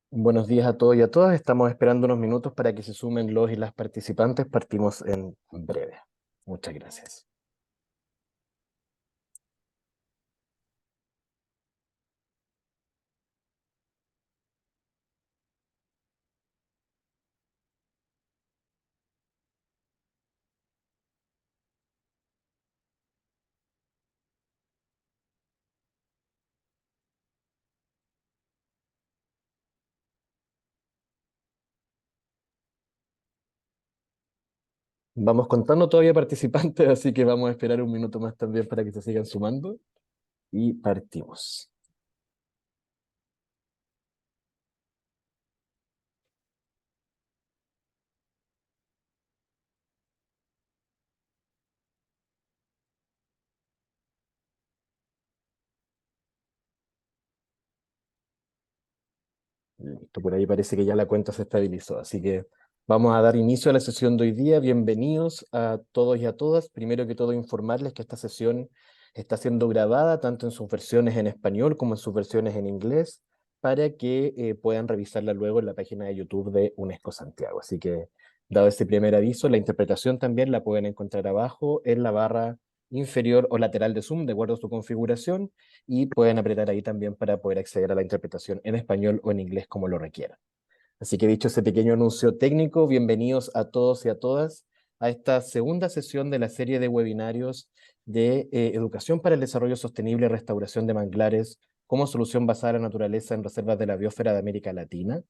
Buenos días a todos y a todas. Estamos esperando unos minutos para que se sumen los y las participantes. Partimos en breve. Muchas gracias. Vamos contando todavía participantes, así que vamos a esperar un minuto más también para que se sigan sumando y partimos. Listo, por ahí parece que ya la cuenta se estabilizó, así que vamos a dar inicio a la sesión de hoy día. Bienvenidos a todos y a todas. Primero que todo, informarles que esta sesión está siendo grabada tanto en sus versiones en español como en sus versiones en inglés para que puedan revisarla luego en la página de YouTube de UNESCO Santiago. Así que, dado este primer aviso, la interpretación también la pueden encontrar abajo en la barra inferior o lateral de Zoom, de acuerdo a su configuración, y pueden apretar ahí también para poder acceder a la interpretación en español o en inglés como lo requieran. Así que dicho ese pequeño anuncio técnico, bienvenidos a todos y a todas a esta segunda sesión de la serie de webinarios de Educación para el Desarrollo Sostenible y Restauración de Manglares como solución basada en la naturaleza en reservas de la biosfera de América Latina.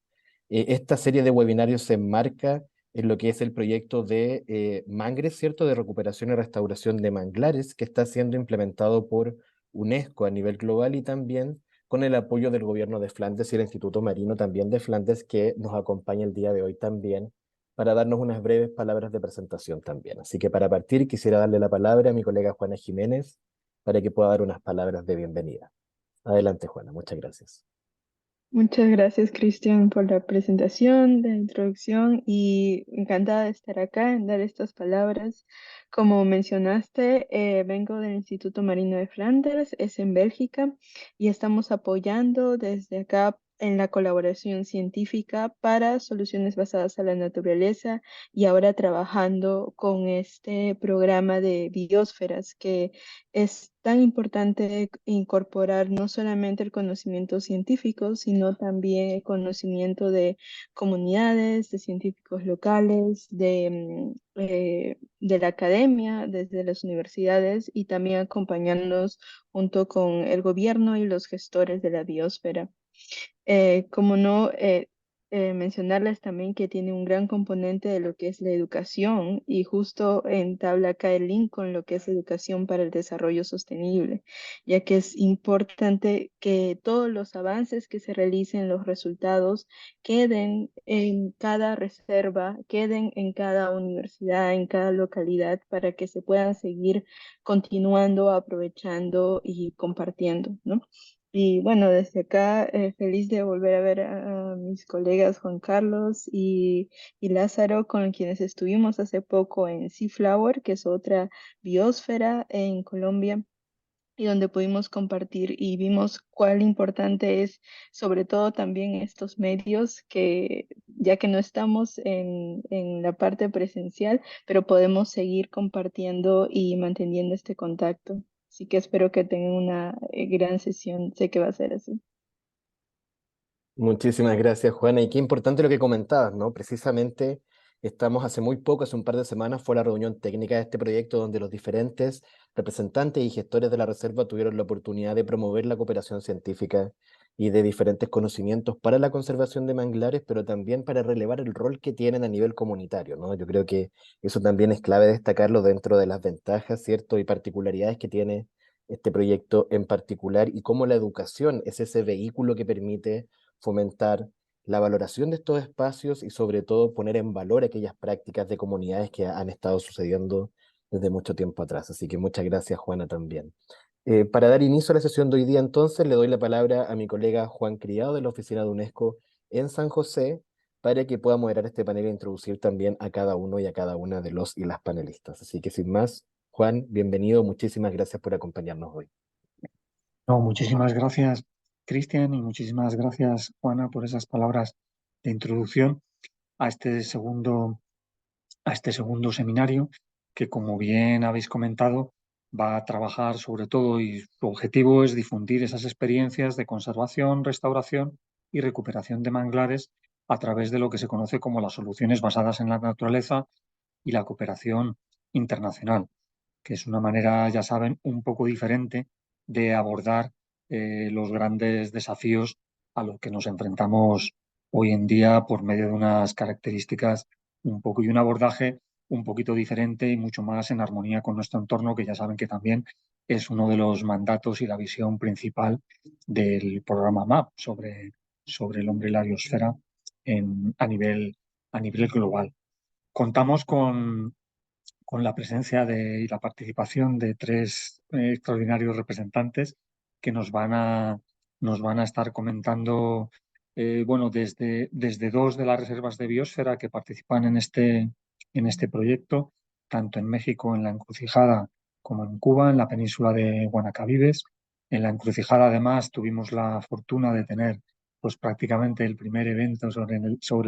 Esta serie de webinarios se enmarca en lo que es el proyecto de Mangres, ¿cierto? De recuperación y restauración de manglares que está siendo implementado por UNESCO a nivel global y también con el apoyo del gobierno de Flandes y el Instituto Marino también de Flandes, que nos acompaña el día de hoy también para darnos unas breves palabras de presentación también. Así que para partir quisiera darle la palabra a mi colega Juana Jiménez para que pueda dar unas palabras de bienvenida. Adelante, Juana, muchas gracias. Muchas gracias, Cristian, por la presentación, la introducción y encantada de estar acá en dar estas palabras. Como mencionaste, vengo del Instituto Marino de Flanders, es en Bélgica, y estamos apoyando desde acá en la colaboración científica para soluciones basadas a la naturaleza y ahora trabajando con este programa de biosferas que es tan importante incorporar no solamente el conocimiento científico, sino también el conocimiento de comunidades, de científicos locales, de la academia, desde las universidades y también acompañándonos junto con el gobierno y los gestores de la biosfera. Como no, mencionarles también que tiene un gran componente de lo que es la educación y justo entabla acá el link con lo que es educación para el desarrollo sostenible, ya que es importante que todos los avances que se realicen, los resultados, queden en cada reserva, queden en cada universidad, en cada localidad, para que se puedan seguir continuando, aprovechando y compartiendo, ¿no? Y bueno, desde acá feliz de volver a ver a mis colegas Juan Carlos y Lázaro, con quienes estuvimos hace poco en Sea Flower, que es otra biosfera en Colombia, y donde pudimos compartir y vimos cuál importante es, sobre todo también estos medios, que ya que no estamos en la parte presencial, pero podemos seguir compartiendo y manteniendo este contacto. Así que espero que tengan una gran sesión. Sé que va a ser así. Muchísimas gracias, Juana. Y qué importante lo que comentabas, ¿no? Precisamente estamos hace muy poco, hace un par de semanas, fue la reunión técnica de este proyecto donde los diferentes representantes y gestores de la reserva tuvieron la oportunidad de promover la cooperación científica y de diferentes conocimientos para la conservación de manglares, pero también para relevar el rol que tienen a nivel comunitario, ¿no? Yo creo que eso también es clave destacarlo dentro de las ventajas, ¿cierto? Y particularidades que tiene este proyecto en particular y cómo la educación es ese vehículo que permite fomentar la valoración de estos espacios y sobre todo poner en valor aquellas prácticas de comunidades que han estado sucediendo desde mucho tiempo atrás. Así que muchas gracias, Juana, también. Para dar inicio a la sesión de hoy día, entonces, le doy la palabra a mi colega Juan Criado de la Oficina de UNESCO en San José para que pueda moderar este panel e introducir también a cada uno y a cada una de los y las panelistas. Así que sin más, Juan, bienvenido, muchísimas gracias por acompañarnos hoy. No, muchísimas gracias Cristian, y muchísimas gracias, Juana, por esas palabras de introducción a este segundo seminario, que, como bien habéis comentado, va a trabajar sobre todo, y su objetivo es difundir esas experiencias de conservación, restauración y recuperación de manglares a través de lo que se conoce como las soluciones basadas en la naturaleza y la cooperación internacional, que es una manera, ya saben, un poco diferente de abordar los grandes desafíos a los que nos enfrentamos hoy en día, por medio de unas características y un abordaje un poquito diferente y mucho más en armonía con nuestro entorno, que ya saben que también es uno de los mandatos y la visión principal del programa MAP sobre el hombre y la biosfera a nivel global. Contamos con la presencia y la participación de tres extraordinarios representantes que nos van a estar comentando, bueno, desde dos de las reservas de biosfera que participan en este proyecto, tanto en México, en La Encrucijada, como en Cuba, en la península de Guanacavives. En La Encrucijada, además, tuvimos la fortuna de tener, pues, prácticamente el primer evento sobre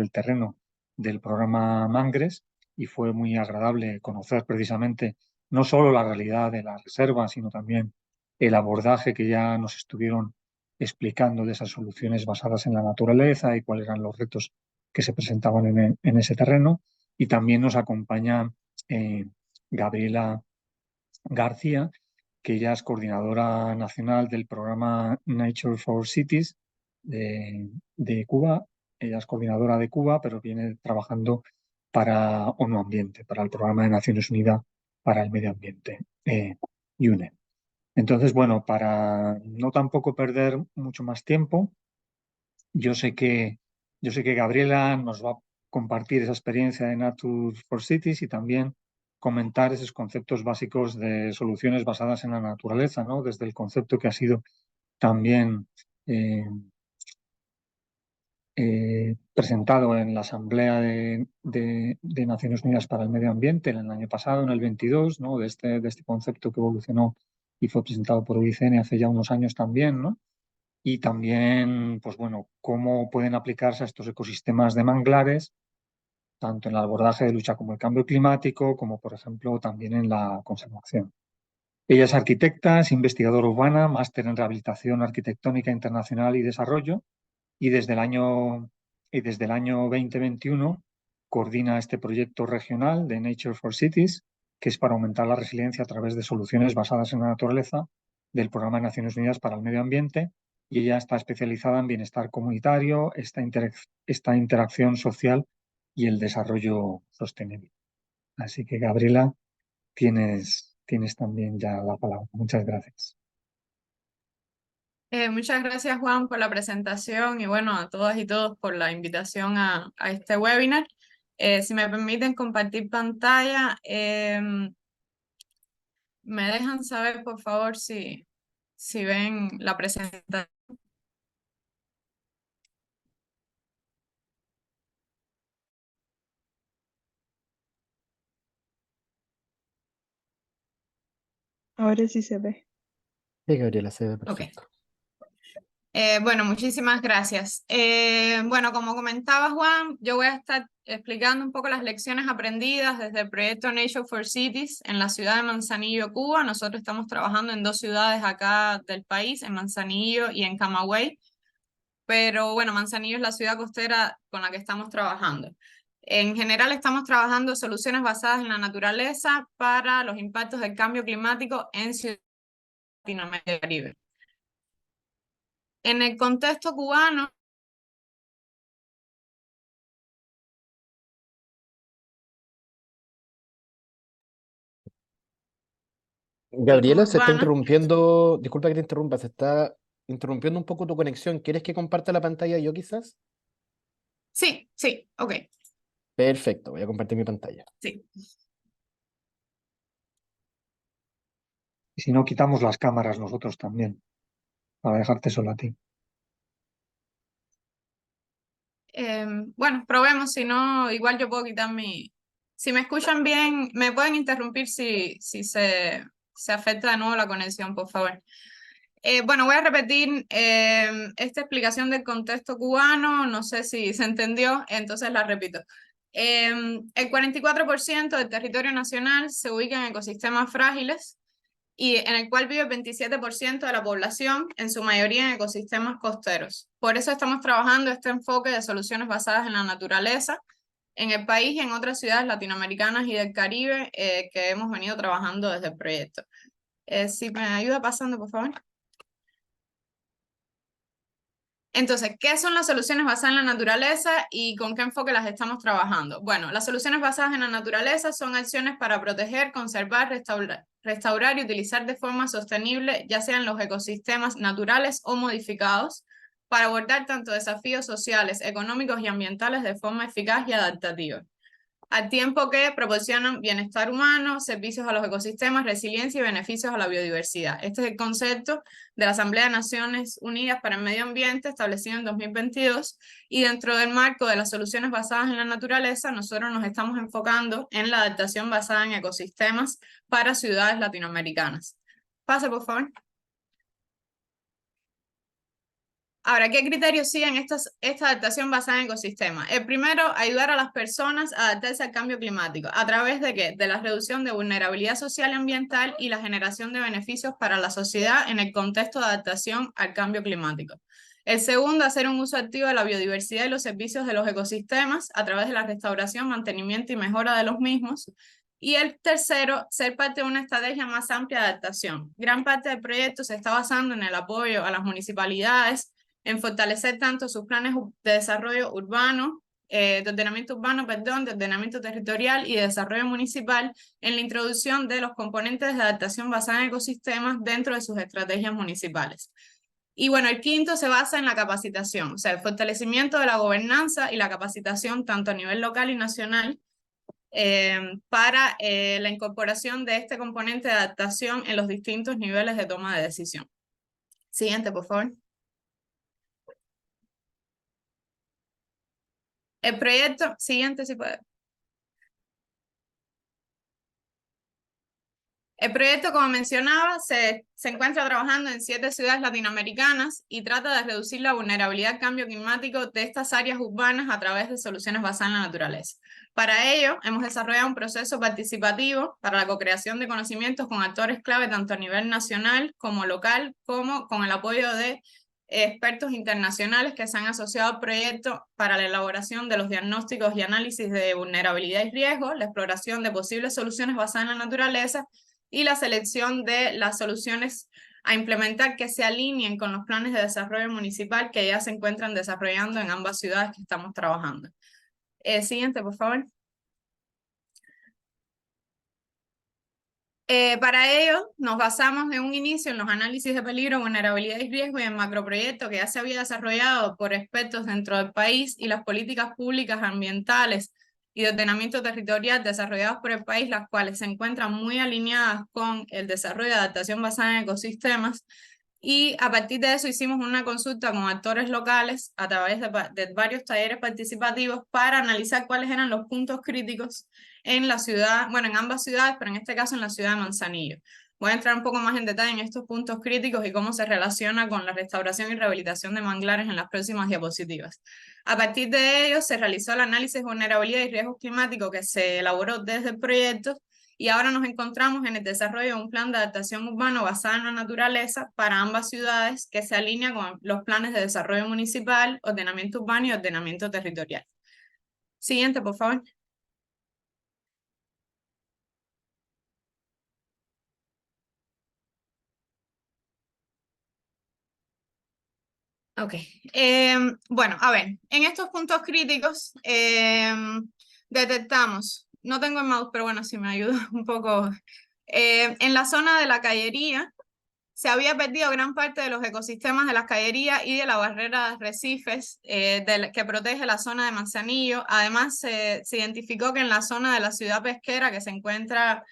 el terreno del programa Mangres, y fue muy agradable conocer precisamente no solo la realidad de la reserva, sino también el abordaje que ya nos estuvieron explicando de esas soluciones basadas en la naturaleza y cuáles eran los retos que se presentaban en ese terreno. Y también nos acompaña Gabriela García, que ella es coordinadora nacional del programa Nature for Cities de Cuba. Ella es coordinadora de Cuba, pero viene trabajando para ONU Ambiente, para el Programa de Naciones Unidas para el Medio Ambiente, UNEP. Entonces, bueno, para no tampoco perder mucho más tiempo, yo sé que, yo sé que Gabriela nos va a compartir esa experiencia de Nature for Cities y también comentar esos conceptos básicos de soluciones basadas en la naturaleza, ¿no? Desde el concepto que ha sido también presentado en la Asamblea de Naciones Unidas para el Medio Ambiente el año pasado, en el 22, ¿no? De este concepto que evolucionó y fue presentado por UICN hace ya unos años también, ¿no? Y también, pues bueno, cómo pueden aplicarse a estos ecosistemas de manglares, tanto en el abordaje de lucha como el cambio climático, como por ejemplo también en la conservación. Ella es arquitecta, es investigadora urbana, máster en rehabilitación arquitectónica internacional y desarrollo, y desde el año 2021 coordina este proyecto regional de Nature for Cities, que es para aumentar la resiliencia a través de soluciones basadas en la naturaleza del Programa de Naciones Unidas para el Medio Ambiente, y ella está especializada en bienestar comunitario, esta interacción social y el desarrollo sostenible. Así que, Gabriela, tienes también ya la palabra. Muchas gracias. Muchas gracias, Juan, por la presentación y bueno, a todas y todos por la invitación a este webinar. Si me permiten compartir pantalla, me dejan saber, por favor, si ven la presentación. Ahora sí se ve. Sí, Gabriela, se ve Ok. perfecto. Bueno, muchísimas gracias. Bueno, como comentaba Juan, yo voy a estar explicando un poco las lecciones aprendidas desde el proyecto Nature for Cities en la ciudad de Manzanillo, Cuba. Nosotros estamos trabajando en dos ciudades acá del país, en Manzanillo y en Camagüey. Pero bueno, Manzanillo es la ciudad costera con la que estamos trabajando. En general estamos trabajando soluciones basadas en la naturaleza para los impactos del cambio climático en ciudades de Latinoamérica y Caribe. En el contexto cubano, Gabriela, se está urbana. interrumpiendo, disculpa que te interrumpa, se está interrumpiendo un poco tu conexión. ¿Quieres que comparta la pantalla yo quizás? Sí, ok, Perfecto, voy a compartir mi pantalla. sí. Y si no, quitamos las cámaras nosotros también, para dejarte solo a ti. Bueno, probemos, si no, igual yo puedo quitar mi... Si me escuchan bien, me pueden interrumpir si se afecta de nuevo la conexión, por favor. Bueno, voy a repetir esta explicación del contexto cubano, no sé si se entendió, entonces la repito. El 44% del territorio nacional se ubica en ecosistemas frágiles y en el cual vive el 27% de la población, en su mayoría en ecosistemas costeros. Por eso estamos trabajando este enfoque de soluciones basadas en la naturaleza en el país y en otras ciudades latinoamericanas y del Caribe que hemos venido trabajando desde el proyecto. Si me ayuda pasando, por favor. Entonces, ¿qué son las soluciones basadas en la naturaleza y con qué enfoque las estamos trabajando? Bueno, las soluciones basadas en la naturaleza son acciones para proteger, conservar, restaurar y utilizar de forma sostenible, ya sean los ecosistemas naturales o modificados, para abordar tanto desafíos sociales, económicos y ambientales de forma eficaz y adaptativa, al tiempo que proporcionan bienestar humano, servicios a los ecosistemas, resiliencia y beneficios a la biodiversidad. Este es el concepto de la Asamblea de Naciones Unidas para el Medio Ambiente, establecido en 2022, y dentro del marco de las soluciones basadas en la naturaleza, nosotros nos estamos enfocando en la adaptación basada en ecosistemas para ciudades latinoamericanas. Pase, por favor. Ahora, ¿qué criterios siguen esta adaptación basada en ecosistemas? El primero, ayudar a las personas a adaptarse al cambio climático. ¿A través de qué? De la reducción de vulnerabilidad social y ambiental y la generación de beneficios para la sociedad en el contexto de adaptación al cambio climático. El segundo, hacer un uso activo de la biodiversidad y los servicios de los ecosistemas a través de la restauración, mantenimiento y mejora de los mismos. Y el tercero, ser parte de una estrategia más amplia de adaptación. Gran parte del proyecto se está basando en el apoyo a las municipalidades, en fortalecer tanto sus planes de desarrollo urbano, de ordenamiento urbano, perdón, de ordenamiento territorial y de desarrollo municipal, en la introducción de los componentes de adaptación basada en ecosistemas dentro de sus estrategias municipales. Y bueno, el quinto se basa en la capacitación, o sea, el fortalecimiento de la gobernanza y la capacitación tanto a nivel local y nacional para la incorporación de este componente de adaptación en los distintos niveles de toma de decisión. Siguiente, por favor. El proyecto, siguiente si puede. El proyecto, como mencionaba, se encuentra trabajando en 7 ciudades latinoamericanas y trata de reducir la vulnerabilidad al cambio climático de estas áreas urbanas a través de soluciones basadas en la naturaleza. Para ello, hemos desarrollado un proceso participativo para la co-creación de conocimientos con actores clave tanto a nivel nacional como local, como con el apoyo de expertos internacionales que se han asociado al proyecto para la elaboración de los diagnósticos y análisis de vulnerabilidad y riesgo, la exploración de posibles soluciones basadas en la naturaleza y la selección de las soluciones a implementar que se alineen con los planes de desarrollo municipal que ya se encuentran desarrollando en ambas ciudades que estamos trabajando. Siguiente, por favor. Para ello, nos basamos en un inicio en los análisis de peligro, vulnerabilidad y riesgo y en macroproyecto que ya se había desarrollado por expertos dentro del país y las políticas públicas ambientales y de ordenamiento territorial desarrolladas por el país, las cuales se encuentran muy alineadas con el desarrollo de adaptación basada en ecosistemas. Y a partir de eso hicimos una consulta con actores locales a través de varios talleres participativos para analizar cuáles eran los puntos críticos en la ciudad, bueno, en ambas ciudades, pero en este caso en la ciudad de Manzanillo. Voy a entrar un poco más en detalle en estos puntos críticos y cómo se relaciona con la restauración y rehabilitación de manglares en las próximas diapositivas. A partir de ello se realizó el análisis de vulnerabilidad y riesgos climáticos que se elaboró desde el proyecto y ahora nos encontramos en el desarrollo de un plan de adaptación urbano basado en la naturaleza para ambas ciudades que se alinea con los planes de desarrollo municipal, ordenamiento urbano y ordenamiento territorial. Siguiente, por favor. Ok, bueno, a ver, en estos puntos críticos detectamos, no tengo el mouse, pero bueno, si me ayuda un poco, en la zona de la callería se había perdido gran parte de los ecosistemas de las callerías y de la barrera de arrecifes que protege la zona de Manzanillo. Además, se identificó que en la zona de la ciudad pesquera que se encuentra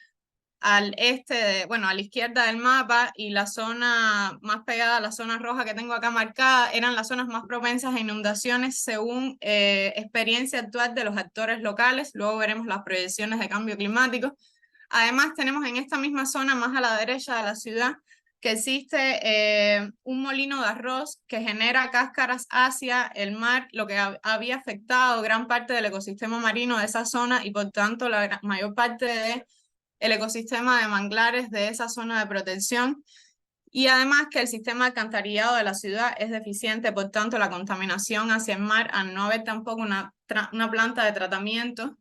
al este, bueno, a la izquierda del mapa y la zona más pegada a la zona roja que tengo acá marcada, eran las zonas más propensas a inundaciones según experiencia actual de los actores locales. Luego veremos las proyecciones de cambio climático. Además, tenemos en esta misma zona, más a la derecha de la ciudad, que existe un molino de arroz que genera cáscaras hacia el mar, lo que había afectado gran parte del ecosistema marino de esa zona y por tanto la mayor parte del ecosistema de manglares de esa zona de protección. Y además que el sistema de alcantarillado de la ciudad es deficiente, por tanto la contaminación hacia el mar, al no haber tampoco una planta de tratamiento,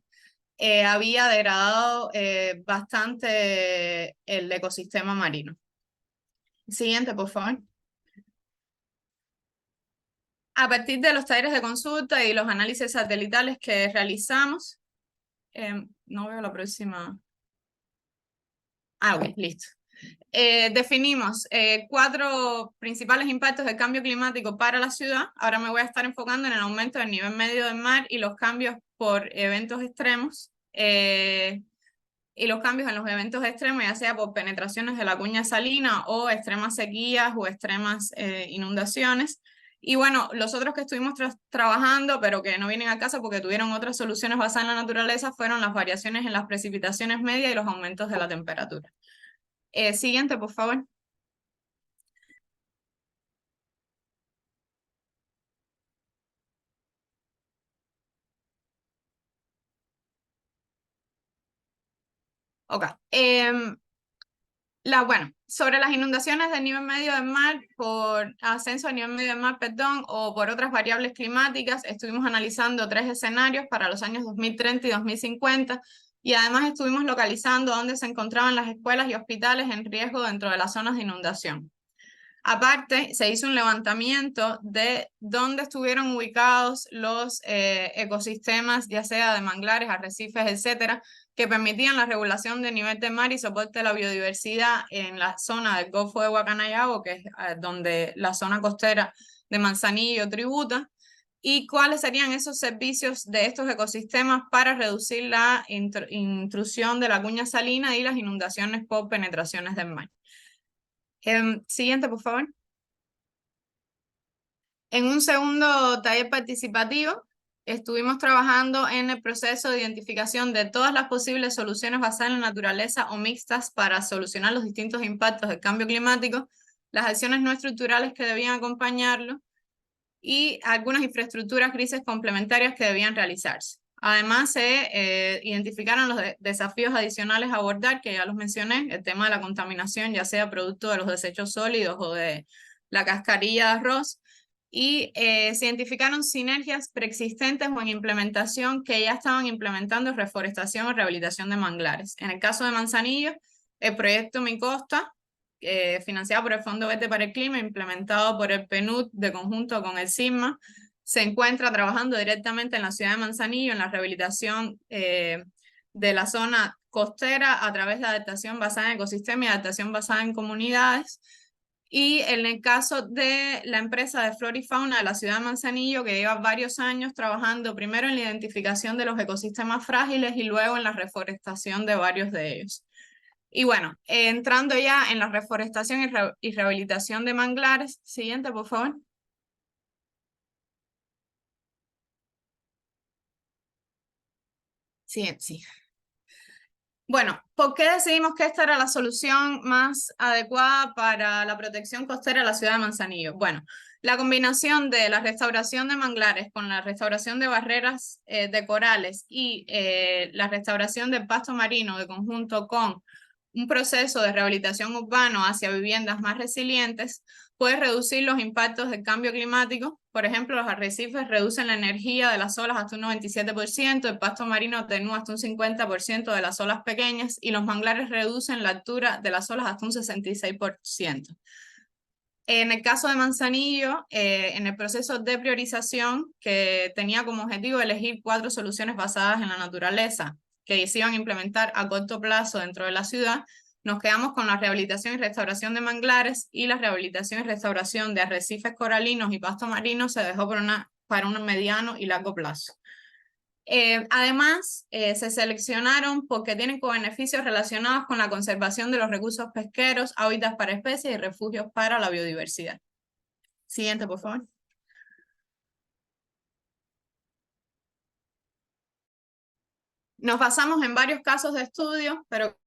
había degradado bastante el ecosistema marino. Siguiente, por favor. A partir de los talleres de consulta y los análisis satelitales que realizamos, no veo la próxima. Ok, listo. Definimos 4 principales impactos del cambio climático para la ciudad. Ahora me voy a estar enfocando en el aumento del nivel medio del mar y los cambios por eventos extremos. Y los cambios en los eventos extremos, ya sea por penetraciones de la cuña salina o extremas sequías o extremas inundaciones. Y bueno, los otros que estuvimos trabajando, pero que no vienen a casa porque tuvieron otras soluciones basadas en la naturaleza, fueron las variaciones en las precipitaciones medias y los aumentos de la temperatura. Siguiente, por favor. Ok. Bueno, sobre las inundaciones del nivel medio del mar, por ascenso del nivel medio del mar, perdón, o por otras variables climáticas, estuvimos analizando 3 escenarios para los años 2030 y 2050, y además estuvimos localizando dónde se encontraban las escuelas y hospitales en riesgo dentro de las zonas de inundación. Aparte, se hizo un levantamiento de dónde estuvieron ubicados los ecosistemas, ya sea de manglares, arrecifes, etcétera, que permitían la regulación del nivel del mar y soporte de la biodiversidad en la zona del Golfo de Guacanayabo, que es donde la zona costera de Manzanillo tributa, y cuáles serían esos servicios de estos ecosistemas para reducir la intrusión de la cuña salina y las inundaciones por penetraciones del mar. Siguiente, por favor. En un segundo taller participativo, estuvimos trabajando en el proceso de identificación de todas las posibles soluciones basadas en la naturaleza o mixtas para solucionar los distintos impactos del cambio climático, las acciones no estructurales que debían acompañarlo y algunas infraestructuras grises complementarias que debían realizarse. Además, se identificaron los desafíos adicionales a abordar, que ya los mencioné, el tema de la contaminación, ya sea producto de los desechos sólidos o de la cascarilla de arroz, y se identificaron sinergias preexistentes o en implementación que ya estaban implementando reforestación o rehabilitación de manglares. En el caso de Manzanillo, el proyecto Mi Costa, financiado por el Fondo Verde para el Clima, implementado por el PNUD de conjunto con el CISMA, se encuentra trabajando directamente en la ciudad de Manzanillo en la rehabilitación de la zona costera a través de adaptación basada en ecosistemas y adaptación basada en comunidades. Y en el caso de la empresa de Flora y Fauna de la ciudad de Manzanillo, que lleva varios años trabajando primero en la identificación de los ecosistemas frágiles y luego en la reforestación de varios de ellos. Y bueno, entrando ya en la reforestación y rehabilitación de manglares. Siguiente, por favor. Sí. Bueno, ¿por qué decidimos que esta era la solución más adecuada para la protección costera de la ciudad de Manzanillo? Bueno, la combinación de la restauración de manglares con la restauración de barreras de corales y la restauración del pasto marino de conjunto con un proceso de rehabilitación urbano hacia viviendas más resilientes puede reducir los impactos del cambio climático. Por ejemplo, los arrecifes reducen la energía de las olas hasta un 97%, el pasto marino atenúa hasta un 50% de las olas pequeñas y los manglares reducen la altura de las olas hasta un 66%. En el caso de Manzanillo, en el proceso de priorización, que tenía como objetivo elegir 4 soluciones basadas en la naturaleza que se iban a implementar a corto plazo dentro de la ciudad, nos quedamos con la rehabilitación y restauración de manglares y la rehabilitación y restauración de arrecifes coralinos y pasto marino se dejó para un mediano y largo plazo. Además, se seleccionaron porque tienen beneficios relacionados con la conservación de los recursos pesqueros, hábitats para especies y refugios para la biodiversidad. Siguiente, por favor. Nos basamos en varios casos de estudio, pero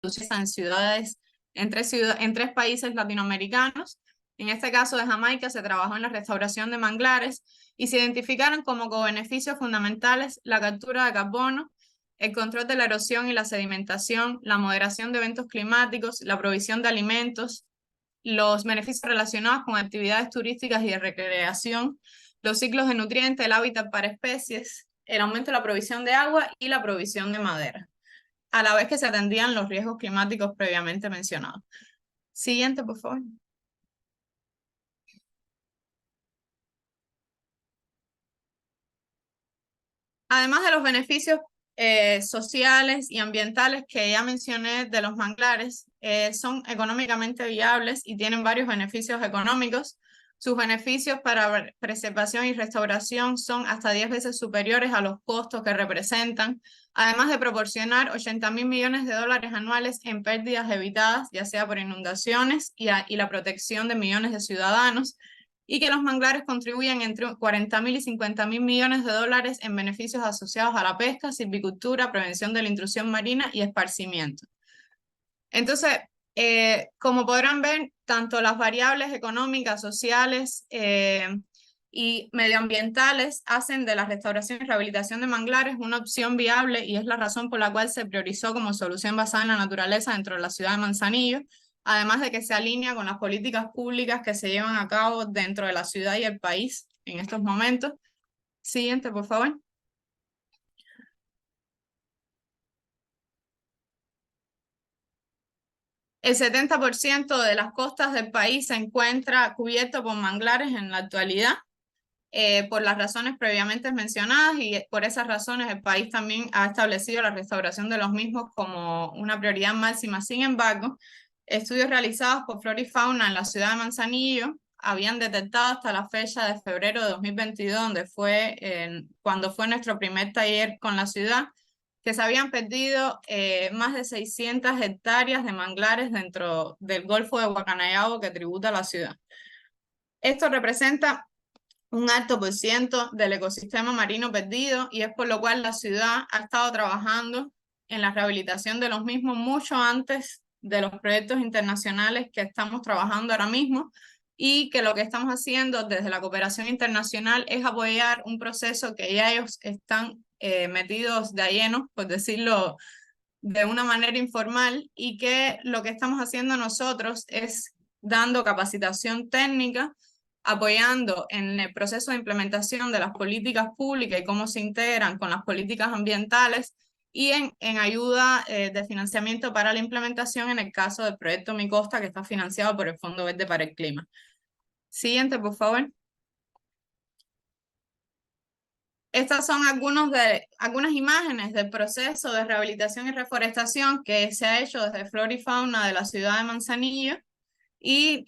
en ciudades, en tres países latinoamericanos. En este caso de Jamaica se trabajó en la restauración de manglares y se identificaron como co-beneficios fundamentales la captura de carbono, el control de la erosión y la sedimentación, la moderación de eventos climáticos, la provisión de alimentos, los beneficios relacionados con actividades turísticas y de recreación, los ciclos de nutrientes, el hábitat para especies, el aumento de la provisión de agua y la provisión de madera, a la vez que se atendían los riesgos climáticos previamente mencionados. Siguiente, por favor. Además de los beneficios sociales y ambientales que ya mencioné de los manglares, son económicamente viables y tienen varios beneficios económicos. Sus beneficios para preservación y restauración son hasta 10 veces superiores a los costos que representan, además de proporcionar 80.000 millones de dólares anuales en pérdidas evitadas, ya sea por inundaciones y la protección de millones de ciudadanos, y que los manglares contribuyen entre 40.000 y 50.000 millones de dólares en beneficios asociados a la pesca, silvicultura, prevención de la intrusión marina y esparcimiento. Entonces, como podrán ver, tanto las variables económicas, sociales y medioambientales hacen de la restauración y rehabilitación de manglares una opción viable, y es la razón por la cual se priorizó como solución basada en la naturaleza dentro de la ciudad de Manzanillo, además de que se alinea con las políticas públicas que se llevan a cabo dentro de la ciudad y el país en estos momentos. Siguiente, por favor. El 70% de las costas del país se encuentra cubierto por manglares en la actualidad, por las razones previamente mencionadas, y por esas razones el país también ha establecido la restauración de los mismos como una prioridad máxima. Sin embargo, estudios realizados por Flora y Fauna en la ciudad de Manzanillo habían detectado hasta la fecha de febrero de 2022, cuando fue nuestro primer taller con la ciudad, que se habían perdido más de 600 hectáreas de manglares dentro del Golfo de Guacanayabo que tributa a la ciudad. Esto representa un alto por ciento del ecosistema marino perdido, y es por lo cual la ciudad ha estado trabajando en la rehabilitación de los mismos mucho antes de los proyectos internacionales que estamos trabajando ahora mismo, y que lo que estamos haciendo desde la cooperación internacional es apoyar un proceso que ya ellos están metidos de lleno, por decirlo de una manera informal, y que lo que estamos haciendo nosotros es dando capacitación técnica, apoyando en el proceso de implementación de las políticas públicas y cómo se integran con las políticas ambientales, y en ayuda de financiamiento para la implementación en el caso del proyecto Mi Costa, que está financiado por el Fondo Verde para el Clima. Siguiente, por favor. Estas son algunas imágenes del proceso de rehabilitación y reforestación que se ha hecho desde Flora y Fauna de la ciudad de Manzanillo, y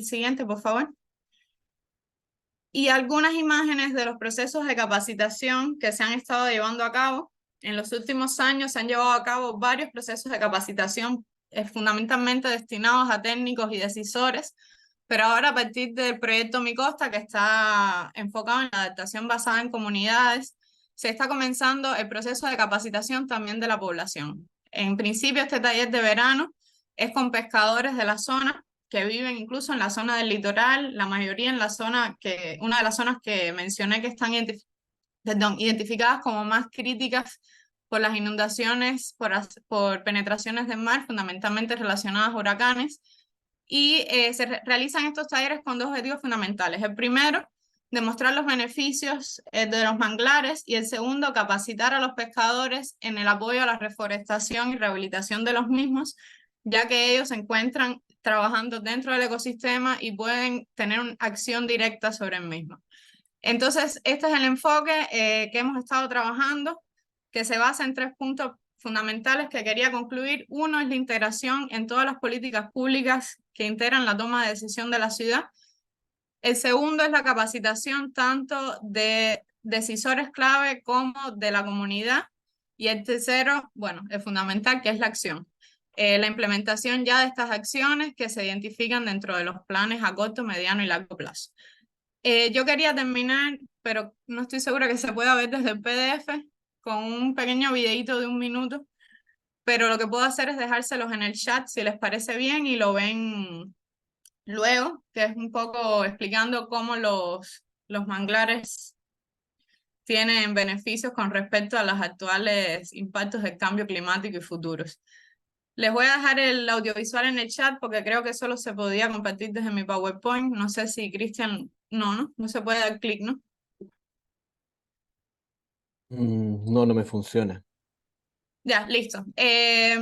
siguiente, por favor. Y algunas imágenes de los procesos de capacitación que se han estado llevando a cabo. En los últimos años se han llevado a cabo varios procesos de capacitación fundamentalmente destinados a técnicos y decisores, pero ahora a partir del proyecto Mi Costa, que está enfocado en la adaptación basada en comunidades, se está comenzando el proceso de capacitación también de la población. En principio, este taller de verano es con pescadores de la zona, que viven incluso en la zona del litoral, la mayoría en la zona una de las zonas que mencioné que están identificadas como más críticas por las inundaciones, por penetraciones del mar, fundamentalmente relacionadas a huracanes. Y se realizan estos talleres con dos objetivos fundamentales. El primero, demostrar los beneficios de los manglares, y el segundo, capacitar a los pescadores en el apoyo a la reforestación y rehabilitación de los mismos, ya que ellos se encuentran trabajando dentro del ecosistema y pueden tener una acción directa sobre el mismo. Entonces, este es el enfoque que hemos estado trabajando, que se basa en 3 puntos fundamentales que quería concluir. Uno es la integración en todas las políticas públicas que integran la toma de decisión de la ciudad. El segundo es la capacitación tanto de decisores clave como de la comunidad. Y el tercero, bueno, es fundamental, que es la acción. La implementación ya de estas acciones que se identifican dentro de los planes a corto, mediano y largo plazo. Yo quería terminar, pero no estoy segura que se pueda ver desde el PDF, con un pequeño videíto de 1 minuto, pero lo que puedo hacer es dejárselos en el chat si les parece bien y lo ven luego, que es un poco explicando cómo los manglares tienen beneficios con respecto a los actuales impactos del cambio climático y futuros. Les voy a dejar el audiovisual en el chat porque creo que solo se podía compartir desde mi PowerPoint. No sé si Cristian, no se puede dar clic, ¿no? No, no me funciona. Ya, listo.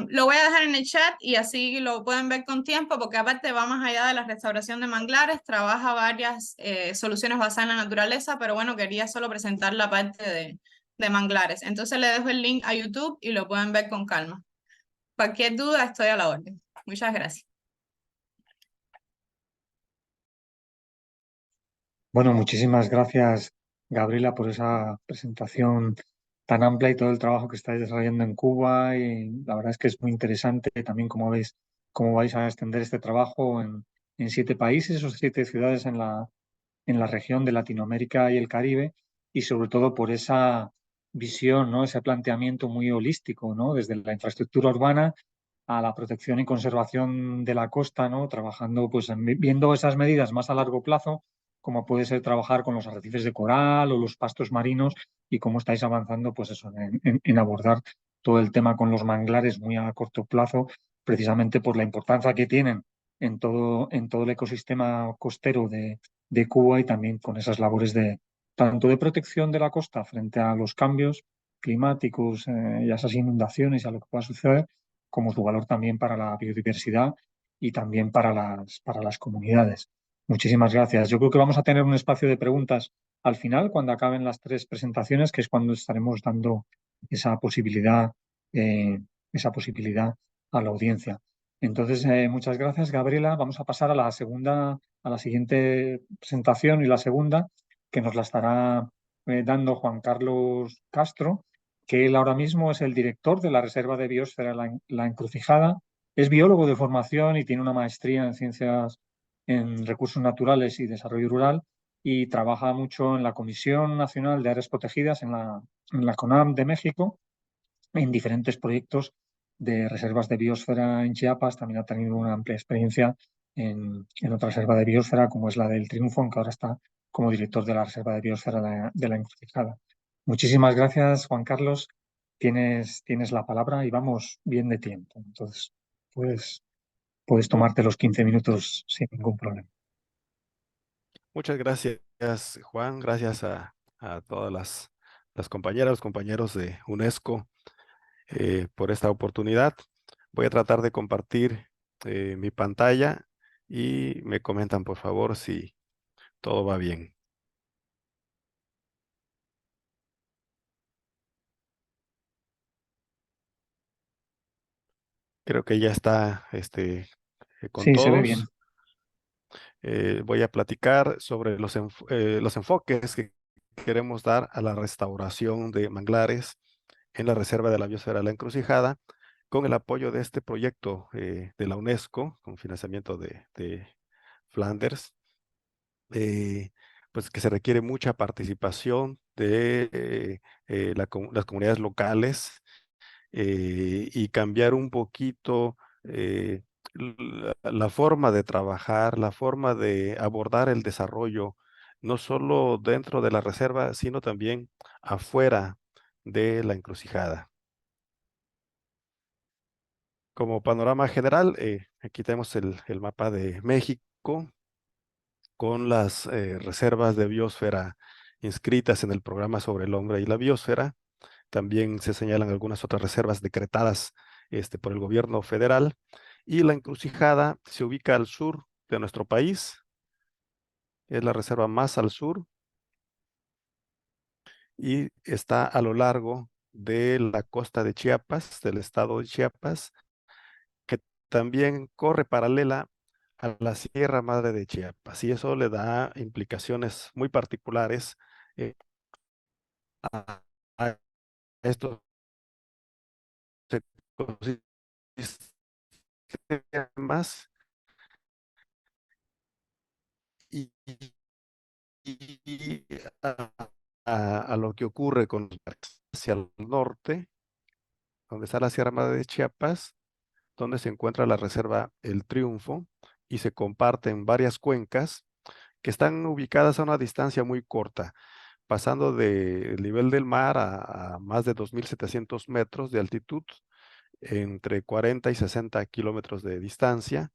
Lo voy a dejar en el chat y así lo pueden ver con tiempo, porque aparte va más allá de la restauración de manglares, trabaja varias soluciones basadas en la naturaleza, pero bueno, quería solo presentar la parte de manglares. Entonces le dejo el link a YouTube y lo pueden ver con calma. Cualquier duda, estoy a la orden. Muchas gracias. Bueno, muchísimas gracias, Gabriela, por esa presentación tan amplia y todo el trabajo que estáis desarrollando en Cuba. Y la verdad es que es muy interesante también cómo vais a extender este trabajo en 7 países o 7 ciudades en la región de Latinoamérica y el Caribe, y sobre todo por esa visión, ¿no? Ese planteamiento muy holístico, ¿no? Desde la infraestructura urbana a la protección y conservación de la costa, ¿no? Trabajando, pues, viendo esas medidas más a largo plazo, como puede ser trabajar con los arrecifes de coral o los pastos marinos, y cómo estáis avanzando, pues eso, en abordar todo el tema con los manglares muy a corto plazo, precisamente por la importancia que tienen en todo el ecosistema costero de Cuba, y también con esas labores de tanto de protección de la costa frente a los cambios climáticos y a esas inundaciones y a lo que pueda suceder, como su valor también para la biodiversidad y también para las comunidades. Muchísimas gracias. Yo creo que vamos a tener un espacio de preguntas al final, cuando acaben las 3 presentaciones, que es cuando estaremos dando esa posibilidad, eh, esa posibilidad a la audiencia. Entonces, muchas gracias, Gabriela. Vamos a pasar a la segunda, a la siguiente presentación, y la segunda, que nos la estará dando Juan Carlos Castro, que él ahora mismo es el director de la Reserva de Biosfera La Encrucijada. Es biólogo de formación y tiene una maestría en ciencias en recursos naturales y desarrollo rural, y trabaja mucho en la Comisión Nacional de Áreas Protegidas, en la CONAM de México, en diferentes proyectos de reservas de biosfera en Chiapas. También ha tenido una amplia experiencia en otra reserva de biosfera, como es la del Triunfo, aunque ahora está como director de la Reserva de Biosfera de la Encrucijada. Muchísimas gracias, Juan Carlos. Tienes la palabra y vamos bien de tiempo. Entonces, puedes tomarte los 15 minutos sin ningún problema. Muchas gracias, Juan. Gracias a todas las compañeras, los compañeros de UNESCO por esta oportunidad. Voy a tratar de compartir mi pantalla y me comentan, por favor, si todo va bien. Creo que ya está con Sí, se ve bien. todos. Voy a platicar sobre los enfoques que queremos dar a la restauración de manglares en la Reserva de la Biosfera La Encrucijada, con el apoyo de este proyecto de la UNESCO, con financiamiento de Flanders, pues que se requiere mucha participación de las comunidades locales, y cambiar un poquito la forma de trabajar, la forma de abordar el desarrollo, no solo dentro de la reserva, sino también afuera de la encrucijada. Como panorama general, aquí tenemos el mapa de México con las reservas de biosfera inscritas en el programa sobre el hombre y la biosfera. También se señalan algunas otras reservas decretadas por el gobierno federal. Y la encrucijada se ubica al sur de nuestro país. Es la reserva más al sur y está a lo largo de la costa de Chiapas, del estado de Chiapas, que también corre paralela a la Sierra Madre de Chiapas. Y eso le da implicaciones muy particulares a estos ecosistemas y, y a lo lo que ocurre con hacia el norte, donde está la Sierra Madre de Chiapas, donde se encuentra la reserva El Triunfo, y se comparten varias cuencas que están ubicadas a una distancia muy corta, pasando del nivel del mar a más de 2.700 metros de altitud, entre 40 y 60 kilómetros de distancia.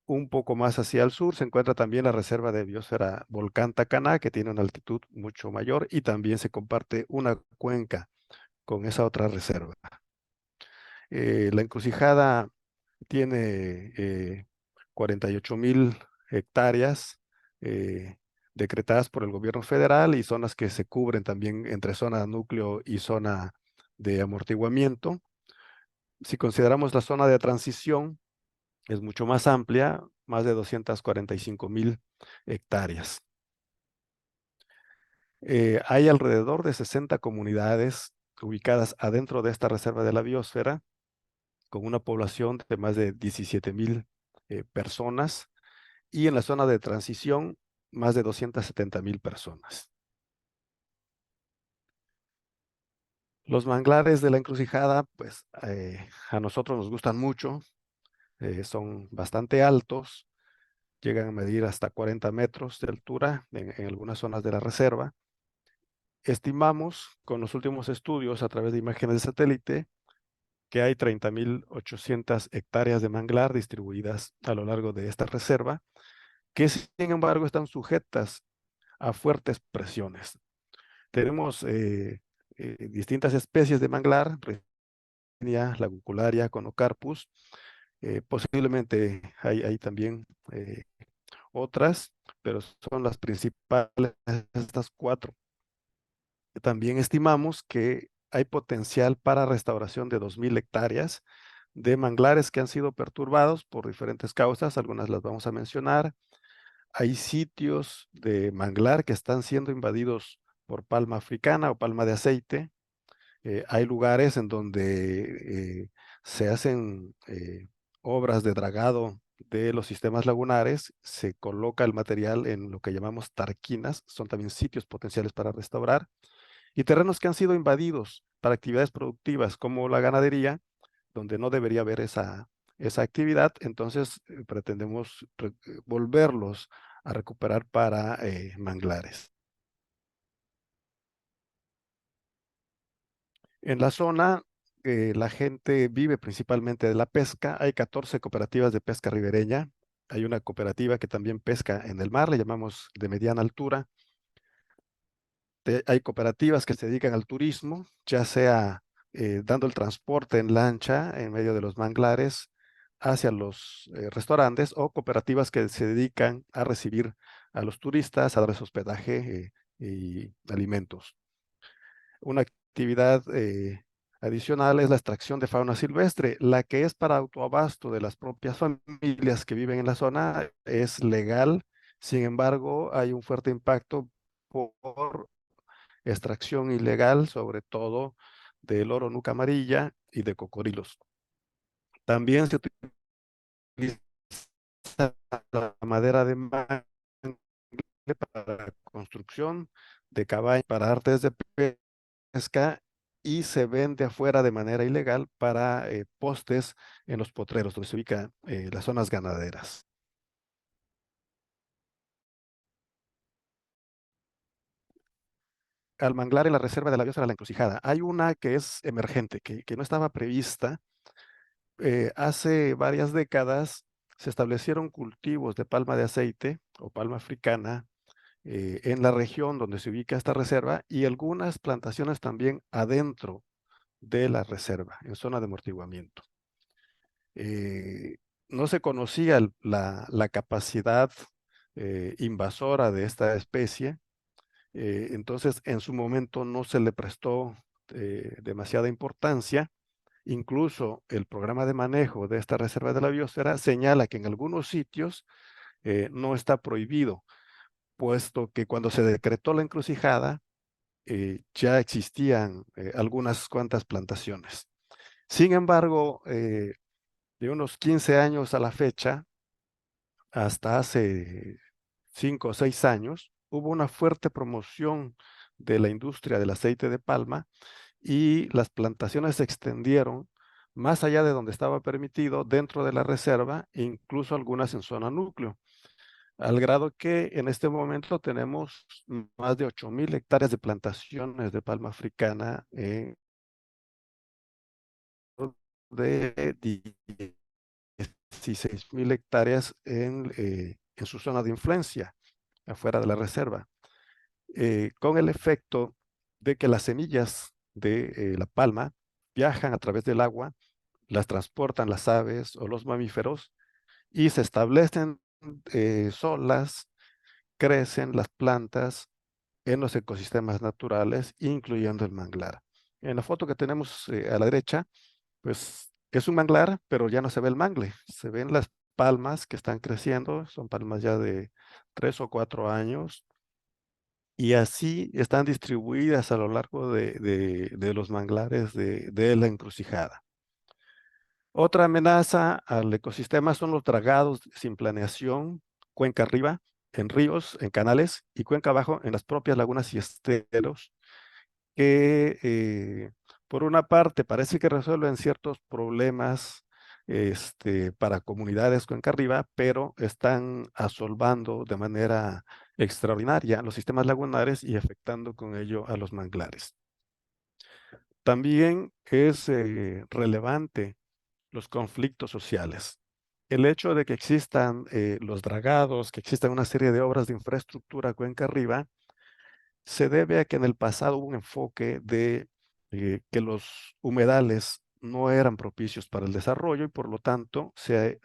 Un poco más hacia el sur se encuentra también la reserva de biosfera Volcán Tacaná, que tiene una altitud mucho mayor, y también se comparte una cuenca con esa otra reserva. La encrucijada tiene 48.000 hectáreas decretadas por el gobierno federal, y zonas que se cubren también entre zona núcleo y zona de amortiguamiento. Si consideramos la zona de transición, es mucho más amplia, más de 245.000 hectáreas. Hay alrededor de 60 comunidades ubicadas adentro de esta reserva de la biosfera, con una población de más de 17.000 personas, y en la zona de transición, más de 270.000 personas. Los manglares de la encrucijada, pues a nosotros nos gustan mucho, son bastante altos, llegan a medir hasta 40 metros de altura en algunas zonas de la reserva. Estimamos, con los últimos estudios a través de imágenes de satélite, que hay 30.800 hectáreas de manglar distribuidas a lo largo de esta reserva, que sin embargo están sujetas a fuertes presiones. Tenemos distintas especies de manglar, Rhynia, Lagucularia, Conocarpus, posiblemente hay también otras, pero son las principales, estas 4. También estimamos que hay potencial para restauración de 2.000 hectáreas de manglares que han sido perturbados por diferentes causas, algunas las vamos a mencionar. Hay sitios de manglar que están siendo invadidos por palma africana o palma de aceite. Hay lugares en donde se hacen obras de dragado de los sistemas lagunares, se coloca el material en lo que llamamos tarquinas, son también sitios potenciales para restaurar, y terrenos que han sido invadidos para actividades productivas como la ganadería, donde no debería haber esa actividad. Entonces pretendemos volverlos a recuperar para manglares. En la zona, la gente vive principalmente de la pesca. Hay 14 cooperativas de pesca ribereña. Hay una cooperativa que también pesca en el mar, le llamamos de mediana altura. Hay cooperativas que se dedican al turismo, ya sea dando el transporte en lancha en medio de los manglares hacia los restaurantes, o cooperativas que se dedican a recibir a los turistas, a darles hospedaje y alimentos. Una actividad adicional es la extracción de fauna silvestre, la que es para autoabasto de las propias familias que viven en la zona, es legal. Sin embargo, hay un fuerte impacto por extracción ilegal, sobre todo del oro nuca amarilla y de cocodrilos. También se utiliza la madera de mangle para construcción de cabañas, para artes de pesca, y se vende afuera de manera ilegal para postes en los potreros, donde se ubican las zonas ganaderas. Al manglar en la reserva de la biosfera La Encrucijada, hay una que es emergente, que no estaba prevista. Hace varias décadas se establecieron cultivos de palma de aceite o palma africana en la región donde se ubica esta reserva, y algunas plantaciones también adentro de la reserva, en zona de amortiguamiento. No se conocía la capacidad invasora de esta especie, entonces en su momento no se le prestó demasiada importancia. Incluso el programa de manejo de esta reserva de la biosfera señala que en algunos sitios no está prohibido, puesto que cuando se decretó la encrucijada ya existían algunas cuantas plantaciones. Sin embargo, de unos 15 años a la fecha, hasta hace 5 o 6 años, hubo una fuerte promoción de la industria del aceite de palma y las plantaciones se extendieron más allá de donde estaba permitido dentro de la reserva, incluso algunas en zona núcleo, al grado que en este momento tenemos más de 8,000 hectáreas de plantaciones de palma africana de 16,000 hectáreas en su zona de influencia, afuera de la reserva, con el efecto de que las semillas de la palma viajan a través del agua, las transportan las aves o los mamíferos y se establecen solas, crecen las plantas en los ecosistemas naturales, incluyendo el manglar. En la foto que tenemos a la derecha, pues es un manglar, pero ya no se ve el mangle, se ven las palmas que están creciendo, son palmas ya de 3 o 4 años, y así están distribuidas a lo largo de los manglares de la encrucijada. Otra amenaza al ecosistema son los dragados sin planeación, cuenca arriba, en ríos, en canales, y cuenca abajo, en las propias lagunas y esteros, que por una parte parece que resuelven ciertos problemas para comunidades cuenca arriba, pero están asolvando de manera extraordinaria los sistemas lagunares y afectando con ello a los manglares. También es relevante los conflictos sociales. El hecho de que existan los dragados, que existan una serie de obras de infraestructura cuenca arriba, se debe a que en el pasado hubo un enfoque de que los humedales no eran propicios para el desarrollo y por lo tanto se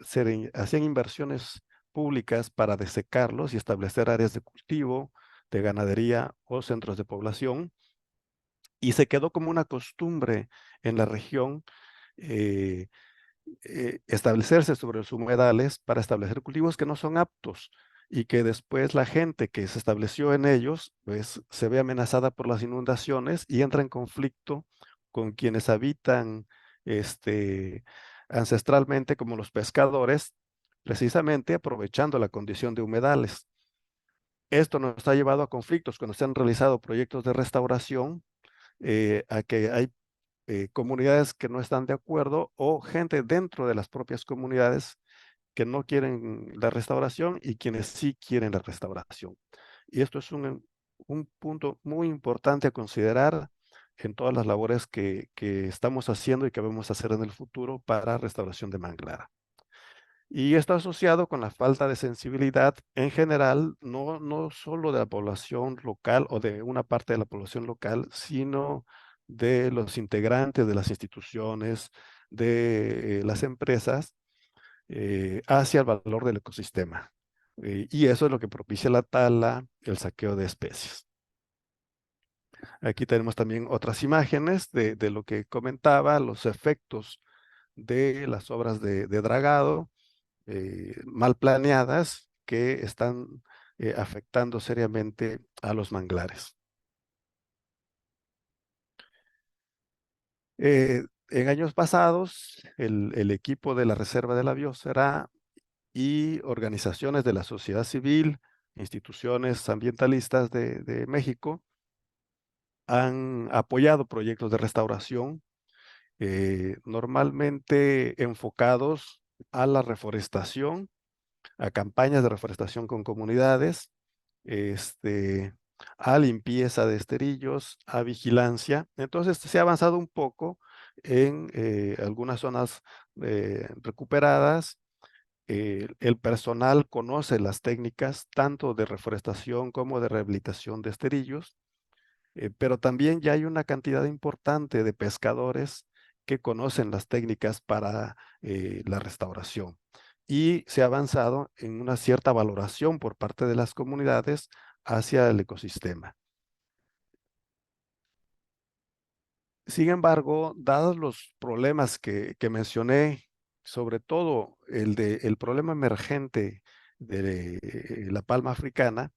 hacían inversiones públicas para desecarlos y establecer áreas de cultivo, de ganadería o centros de población. Y se quedó como una costumbre en la región establecerse sobre los humedales para establecer cultivos que no son aptos y que después la gente que se estableció en ellos, pues se ve amenazada por las inundaciones y entra en conflicto con quienes habitan ancestralmente como los pescadores, precisamente aprovechando la condición de humedales. Esto nos ha llevado a conflictos cuando se han realizado proyectos de restauración, a que hay comunidades que no están de acuerdo o gente dentro de las propias comunidades que no quieren la restauración y quienes sí quieren la restauración. Y esto es un punto muy importante a considerar en todas las labores que estamos haciendo y que vamos a hacer en el futuro para restauración de manglar. Y esto asociado con la falta de sensibilidad en general, no solo de la población local o de una parte de la población local, sino de los integrantes de las instituciones, de las empresas, hacia el valor del ecosistema. Y eso es lo que propicia la tala, el saqueo de especies. Aquí tenemos también otras imágenes de lo que comentaba, los efectos de las obras de dragado, mal planeadas que están afectando seriamente a los manglares. En años pasados, el equipo de la Reserva de la Biosfera y organizaciones de la sociedad civil, instituciones ambientalistas de México, han apoyado proyectos de restauración, normalmente enfocados a la reforestación, a campañas de reforestación con comunidades, a limpieza de esterillos, a vigilancia. Entonces se ha avanzado un poco en algunas zonas recuperadas. El personal conoce las técnicas tanto de reforestación como de rehabilitación de esterillos, pero también ya hay una cantidad importante de pescadores que conocen las técnicas para la restauración. Y se ha avanzado en una cierta valoración por parte de las comunidades hacia el ecosistema. Sin embargo, dados los problemas que mencioné, sobre todo el problema emergente de la palma africana,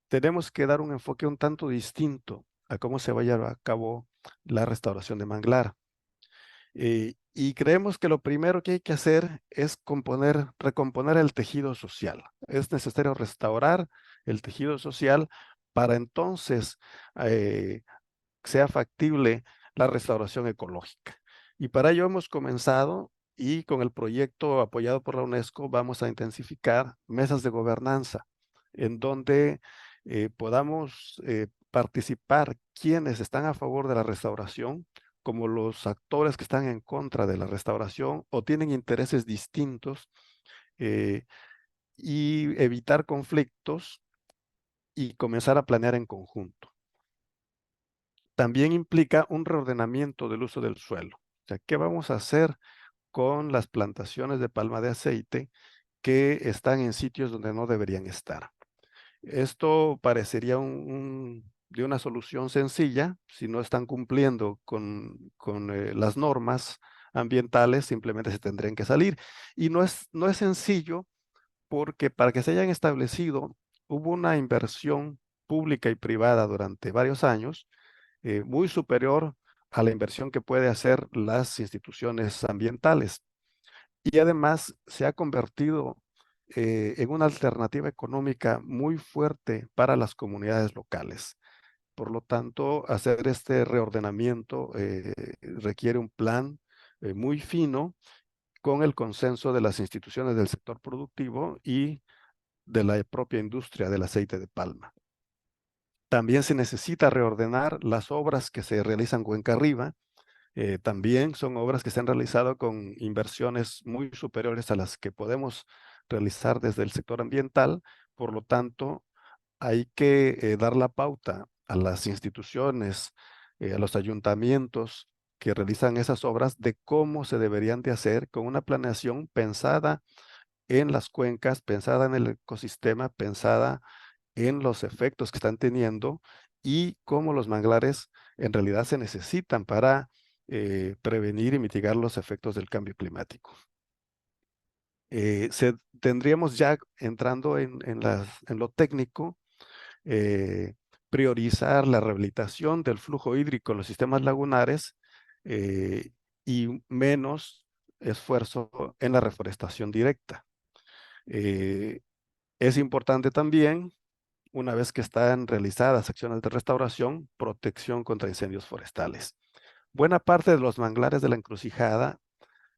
tenemos que dar un enfoque un tanto distinto a cómo se vaya a cabo la restauración de manglar. Y creemos que lo primero que hay que hacer es recomponer el tejido social. Es necesario restaurar el tejido social para entonces sea factible la restauración ecológica. Y para ello hemos comenzado y con el proyecto apoyado por la UNESCO vamos a intensificar mesas de gobernanza en donde podamos participar quienes están a favor de la restauración, como los actores que están en contra de la restauración o tienen intereses distintos, y evitar conflictos y comenzar a planear en conjunto. También implica un reordenamiento del uso del suelo. O sea, ¿qué vamos a hacer con las plantaciones de palma de aceite que están en sitios donde no deberían estar? Esto parecería de una solución sencilla. Si no están cumpliendo con las normas ambientales, simplemente se tendrían que salir. Y no es sencillo, porque para que se hayan establecido hubo una inversión pública y privada durante varios años, muy superior a la inversión que puede hacer las instituciones ambientales. Y además se ha convertido en una alternativa económica muy fuerte para las comunidades locales. Por lo tanto, hacer este reordenamiento requiere un plan muy fino con el consenso de las instituciones del sector productivo y de la propia industria del aceite de palma. También se necesita reordenar las obras que se realizan cuenca arriba. También son obras que se han realizado con inversiones muy superiores a las que podemos realizar desde el sector ambiental. Por lo tanto, hay que dar la pauta a las instituciones, a los ayuntamientos que realizan esas obras de cómo se deberían de hacer con una planeación pensada en las cuencas, pensada en el ecosistema, pensada en los efectos que están teniendo y cómo los manglares en realidad se necesitan para prevenir y mitigar los efectos del cambio climático. Tendríamos ya entrando en lo técnico, priorizar la rehabilitación del flujo hídrico en los sistemas lagunares y menos esfuerzo en la reforestación directa. Es importante también, una vez que están realizadas acciones de restauración, protección contra incendios forestales. Buena parte de los manglares de la encrucijada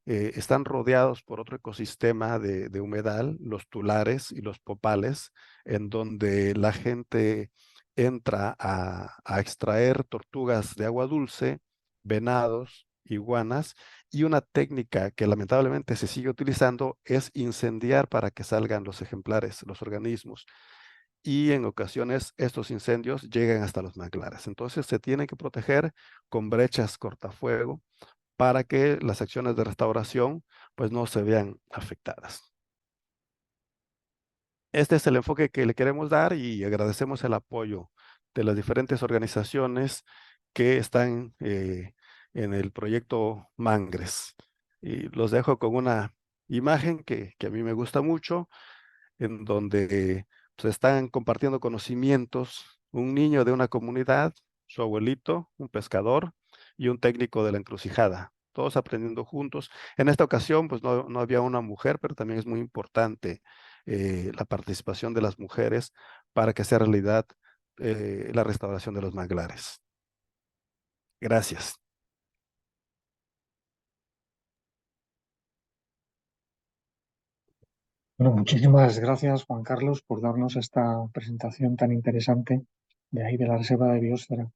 están rodeados por otro ecosistema de humedal, los tulares y los popales, en donde la gente entra a extraer tortugas de agua dulce, venados, iguanas, y una técnica que lamentablemente se sigue utilizando es incendiar para que salgan los ejemplares, los organismos. Y en ocasiones estos incendios llegan hasta los manglares. Entonces se tienen que proteger con brechas cortafuego para que las acciones de restauración pues no se vean afectadas. Este es el enfoque que le queremos dar y agradecemos el apoyo de las diferentes organizaciones que están en el proyecto Mangres. Y los dejo con una imagen que a mí me gusta mucho, en donde se están compartiendo conocimientos, un niño de una comunidad, su abuelito, un pescador y un técnico de la encrucijada, todos aprendiendo juntos. En esta ocasión, pues no había una mujer, pero también es muy importante la participación de las mujeres para que sea realidad la restauración de los manglares. Gracias. Bueno, muchísimas gracias, Juan Carlos, por darnos esta presentación tan interesante de ahí de la Reserva de Biosfera.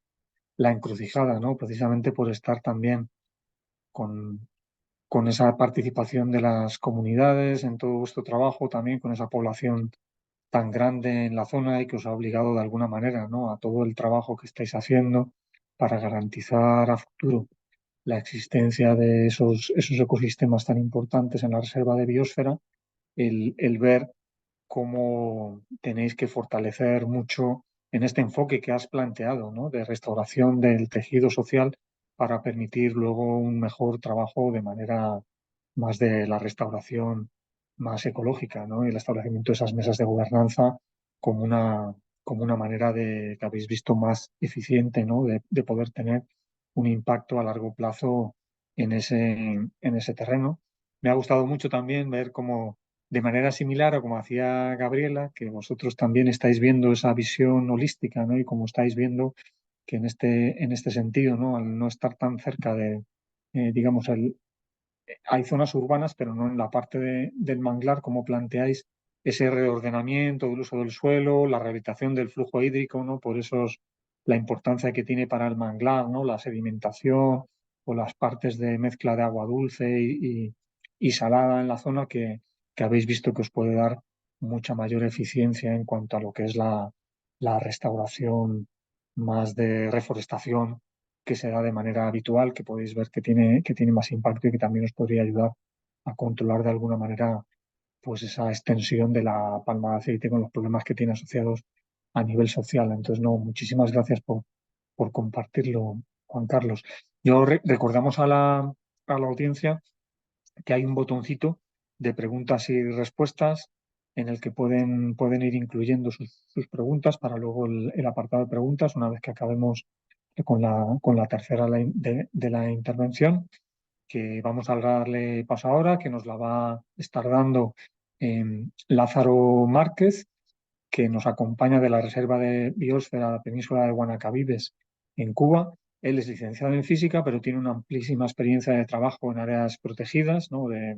La encrucijada, ¿no? Precisamente por estar también con, con esa participación de las comunidades en todo vuestro trabajo, también con esa población tan grande en la zona y que os ha obligado de alguna manera, ¿no? A todo el trabajo que estáis haciendo para garantizar a futuro la existencia de esos ecosistemas tan importantes en la Reserva de Biosfera, el ver cómo tenéis que fortalecer mucho en este enfoque que has planteado, ¿no? De restauración del tejido social para permitir luego un mejor trabajo de manera más de la restauración más ecológica, ¿no? Y el establecimiento de esas mesas de gobernanza como como una manera de que habéis visto más eficiente, ¿no? De poder tener un impacto a largo plazo en ese terreno. Me ha gustado mucho también ver cómo De manera similar a como hacía Gabriela, que vosotros también estáis viendo esa visión holística, ¿no? Y como estáis viendo que en este sentido, ¿no? Al no estar tan cerca de, digamos, hay zonas urbanas, pero no en la parte del manglar, como planteáis ese reordenamiento del uso del suelo, la rehabilitación del flujo hídrico, ¿no? Por eso la importancia que tiene para el manglar, ¿no? La sedimentación o las partes de mezcla de agua dulce y salada en la zona que habéis visto que os puede dar mucha mayor eficiencia en cuanto a lo que es la restauración más de reforestación que se da de manera habitual, que podéis ver que tiene más impacto y que también os podría ayudar a controlar de alguna manera pues esa extensión de la palma de aceite con los problemas que tiene asociados a nivel social. Entonces, no, muchísimas gracias por compartirlo, Juan Carlos. Recordamos a la audiencia que hay un botoncito de preguntas y respuestas en el que pueden ir incluyendo sus preguntas para luego el apartado de preguntas, una vez que acabemos con la tercera de la intervención, que vamos a darle paso ahora, que nos la va a estar dando Lázaro Márquez, que nos acompaña de la Reserva de Biosfera de la Península de Guanacabibes en Cuba. Él es licenciado en física, pero tiene una amplísima experiencia de trabajo en áreas protegidas, ¿no? de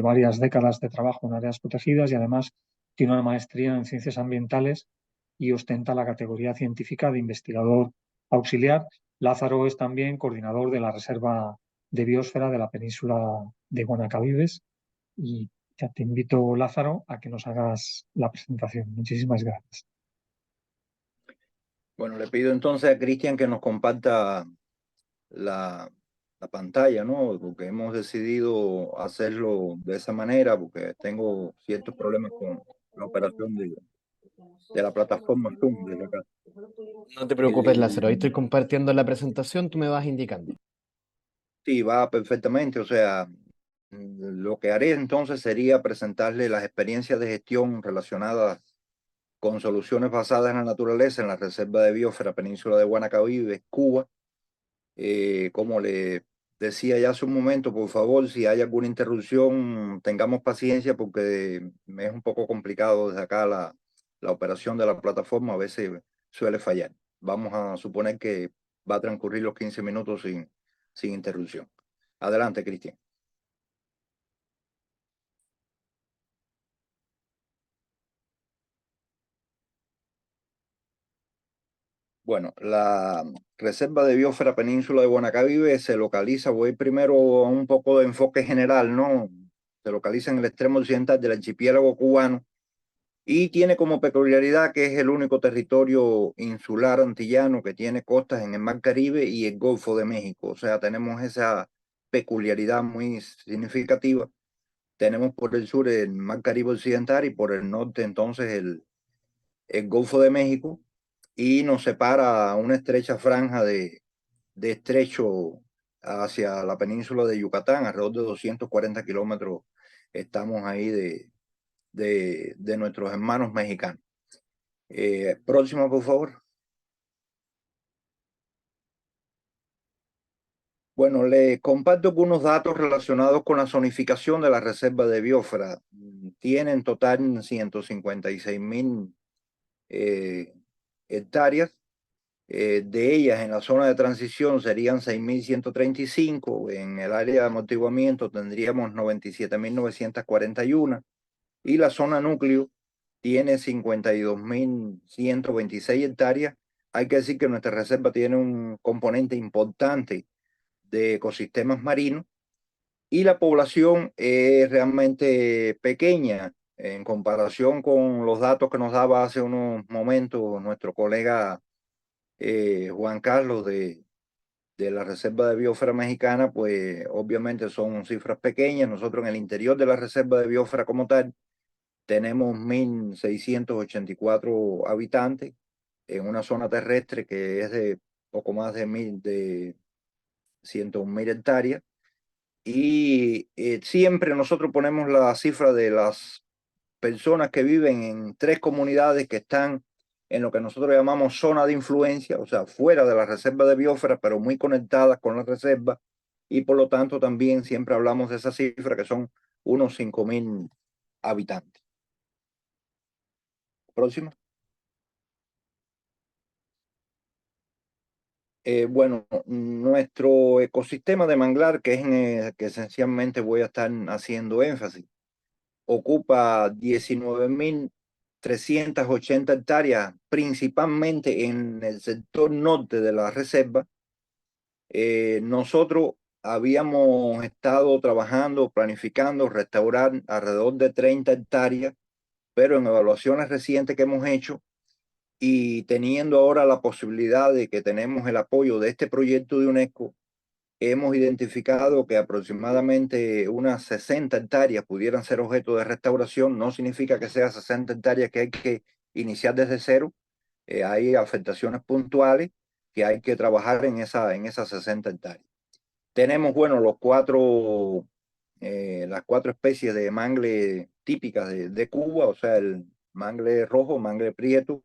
varias décadas de trabajo en áreas protegidas, y además tiene una maestría en ciencias ambientales y ostenta la categoría científica de investigador auxiliar. Lázaro es también coordinador de la Reserva de Biosfera de la Península de Guanacabibes. Y ya te invito, Lázaro, a que nos hagas la presentación. Muchísimas gracias. Bueno, le pido entonces a Cristian que nos comparta la pantalla, ¿no? Porque hemos decidido hacerlo de esa manera, porque tengo ciertos problemas con la operación de la plataforma Zoom desde acá. No te preocupes, Lázaro, ahí estoy compartiendo la presentación, tú me vas indicando. Sí, va perfectamente. O sea, lo que haré entonces sería presentarle las experiencias de gestión relacionadas con soluciones basadas en la naturaleza en la Reserva de Biosfera Península de Guanacabibes, Cuba. Como le decía ya hace un momento, por favor, si hay alguna interrupción, tengamos paciencia porque me es un poco complicado desde acá la operación de la plataforma, a veces suele fallar. Vamos a suponer que va a transcurrir los 15 minutos sin interrupción. Adelante, Cristian. Bueno, la Reserva de Biosfera Península de Guanacabibe se localiza, voy primero a un poco de enfoque general, ¿no? Se localiza en el extremo occidental del archipiélago cubano y tiene como peculiaridad que es el único territorio insular antillano que tiene costas en el Mar Caribe y el Golfo de México. O sea, tenemos esa peculiaridad muy significativa. Tenemos por el sur el Mar Caribe occidental y por el norte entonces el Golfo de México, y nos separa una estrecha franja de estrecho hacia la península de Yucatán, alrededor de 240 kilómetros estamos ahí de nuestros hermanos mexicanos. Próxima, por favor. Bueno, le comparto algunos datos relacionados con la zonificación de la Reserva de Biosfera. Tiene en total 156.000 hectáreas. De ellas, en la zona de transición serían 6.135, en el área de amortiguamiento tendríamos 97.941 y la zona núcleo tiene 52.126 hectáreas. Hay que decir que nuestra reserva tiene un componente importante de ecosistemas marinos y la población es realmente pequeña en comparación con los datos que nos daba hace unos momentos nuestro colega Juan Carlos de la Reserva de Biosfera Mexicana. Pues obviamente son cifras pequeñas. Nosotros en el interior de la Reserva de Biosfera como tal tenemos 1.684 habitantes en una zona terrestre que es de poco más de 100.000 hectáreas. Y siempre nosotros ponemos la cifra de las personas que viven en 3 comunidades que están en lo que nosotros llamamos zona de influencia, o sea, fuera de la Reserva de Biosfera, pero muy conectadas con la reserva, y por lo tanto también siempre hablamos de esa cifra, que son unos 5.000 habitantes. Próximo. Bueno, nuestro ecosistema de manglar, que es en el que esencialmente voy a estar haciendo énfasis, ocupa 19.380 hectáreas, principalmente en el sector norte de la reserva. Nosotros habíamos estado trabajando, planificando restaurar alrededor de 30 hectáreas, pero en evaluaciones recientes que hemos hecho, y teniendo ahora la posibilidad de que tenemos el apoyo de este proyecto de UNESCO, hemos identificado que aproximadamente unas 60 hectáreas pudieran ser objeto de restauración. No significa que sea 60 hectáreas que hay que iniciar desde cero. Hay afectaciones puntuales que hay que trabajar en esas 60 hectáreas. Tenemos, bueno, las cuatro especies de mangle típicas de Cuba, o sea, el mangle rojo, mangle prieto,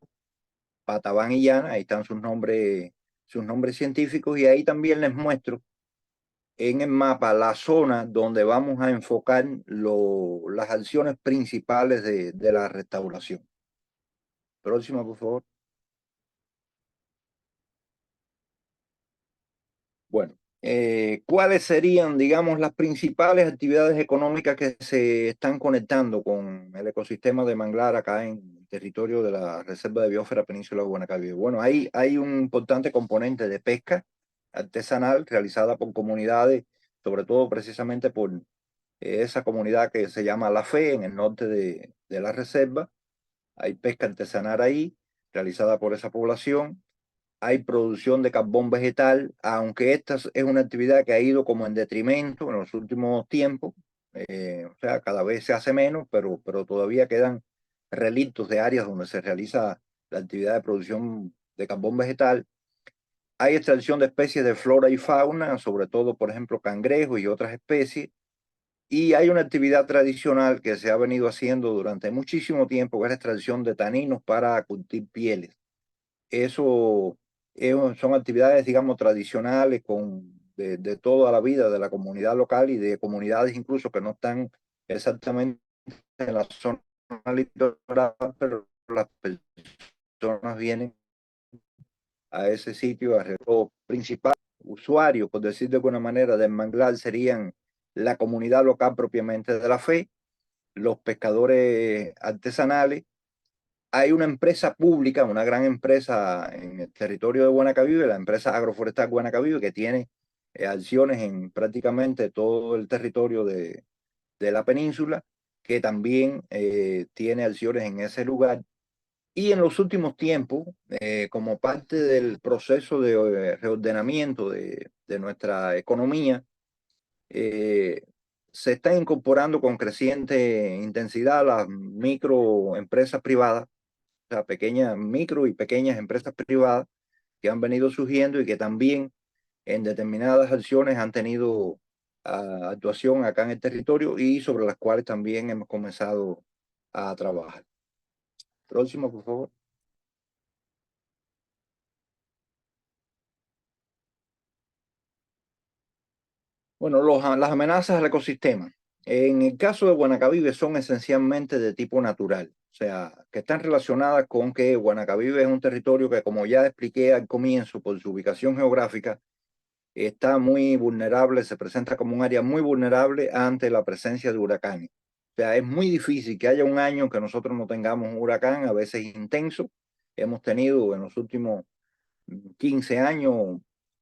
patabán y llana. Ahí están sus nombres científicos, y ahí también les muestro en el mapa la zona donde vamos a enfocar las acciones principales de la restauración. Próxima, por favor. Bueno, ¿cuáles serían, digamos, las principales actividades económicas que se están conectando con el ecosistema de manglar acá en el territorio de la Reserva de Biosfera Península de Guanacaví? Bueno, hay un importante componente de pesca artesanal realizada por comunidades, sobre todo precisamente por esa comunidad que se llama La Fe, en el norte de la reserva. Hay pesca artesanal ahí, realizada por esa población. Hay producción de carbón vegetal, aunque esta es una actividad que ha ido como en detrimento en los últimos tiempos. O sea, cada vez se hace menos, pero todavía quedan relictos de áreas donde se realiza la actividad de producción de carbón vegetal. Hay extracción de especies de flora y fauna, sobre todo, por ejemplo, cangrejos y otras especies. Y hay una actividad tradicional que se ha venido haciendo durante muchísimo tiempo, que es la extracción de taninos para curtir pieles. Eso son actividades, digamos, tradicionales de toda la vida de la comunidad local y de comunidades incluso que no están exactamente en la zona litoral, pero las personas vienen a ese sitio. Los principales usuarios, por decir de alguna manera, del manglar serían la comunidad local propiamente de La Fe, los pescadores artesanales. Hay una empresa pública, una gran empresa en el territorio de Guanacavive, la empresa agroforestal Guanacavive, que tiene acciones en prácticamente todo el territorio de la península, que también tiene acciones en ese lugar. Y en los últimos tiempos, como parte del proceso de reordenamiento de nuestra economía, se están incorporando con creciente intensidad las microempresas privadas, o sea, pequeñas, micro y pequeñas empresas privadas que han venido surgiendo y que también en determinadas acciones han tenido actuación acá en el territorio, y sobre las cuales también hemos comenzado a trabajar. Próximo, por favor. Bueno, las amenazas al ecosistema. En el caso de Guanacavive son esencialmente de tipo natural, o sea, que están relacionadas con que Guanacavive es un territorio que, como ya expliqué al comienzo, por su ubicación geográfica, está muy vulnerable, se presenta como un área muy vulnerable ante la presencia de huracanes. O sea, es muy difícil que haya un año que nosotros no tengamos un huracán, a veces intenso. Hemos tenido en los últimos 15 años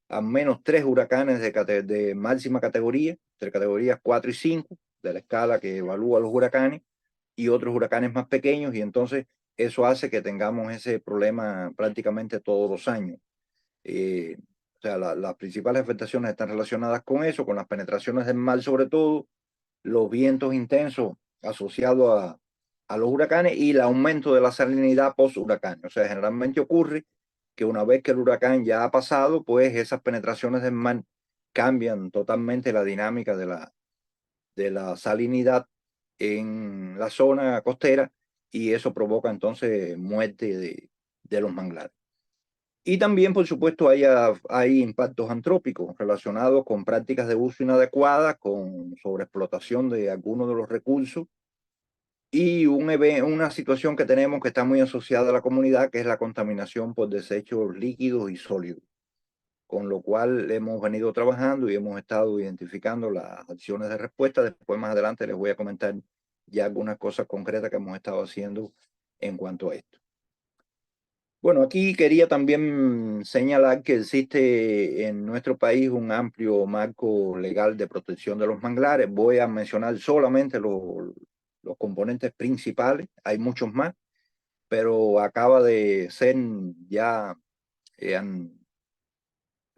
al menos 3 huracanes de máxima categoría, entre categorías 4 y 5 de la escala que evalúa los huracanes, y otros huracanes más pequeños, y entonces eso hace que tengamos ese problema prácticamente todos los años. O sea, las principales afectaciones están relacionadas con eso, con las penetraciones del mar sobre todo, los vientos intensos asociados a los huracanes y el aumento de la salinidad post-huracán. O sea, generalmente ocurre que una vez que el huracán ya ha pasado, pues esas penetraciones del mar cambian totalmente la dinámica de la salinidad en la zona costera, y eso provoca entonces muerte de los manglares. Y también, por supuesto, hay impactos antrópicos relacionados con prácticas de uso inadecuadas, con sobreexplotación de algunos de los recursos, y una situación que tenemos que está muy asociada a la comunidad, que es la contaminación por desechos líquidos y sólidos, con lo cual hemos venido trabajando y hemos estado identificando las acciones de respuesta. Después, más adelante, les voy a comentar ya algunas cosas concretas que hemos estado haciendo en cuanto a esto. Bueno, aquí quería también señalar que existe en nuestro país un amplio marco legal de protección de los manglares. Voy a mencionar solamente los componentes principales, hay muchos más, pero acaba de ser ya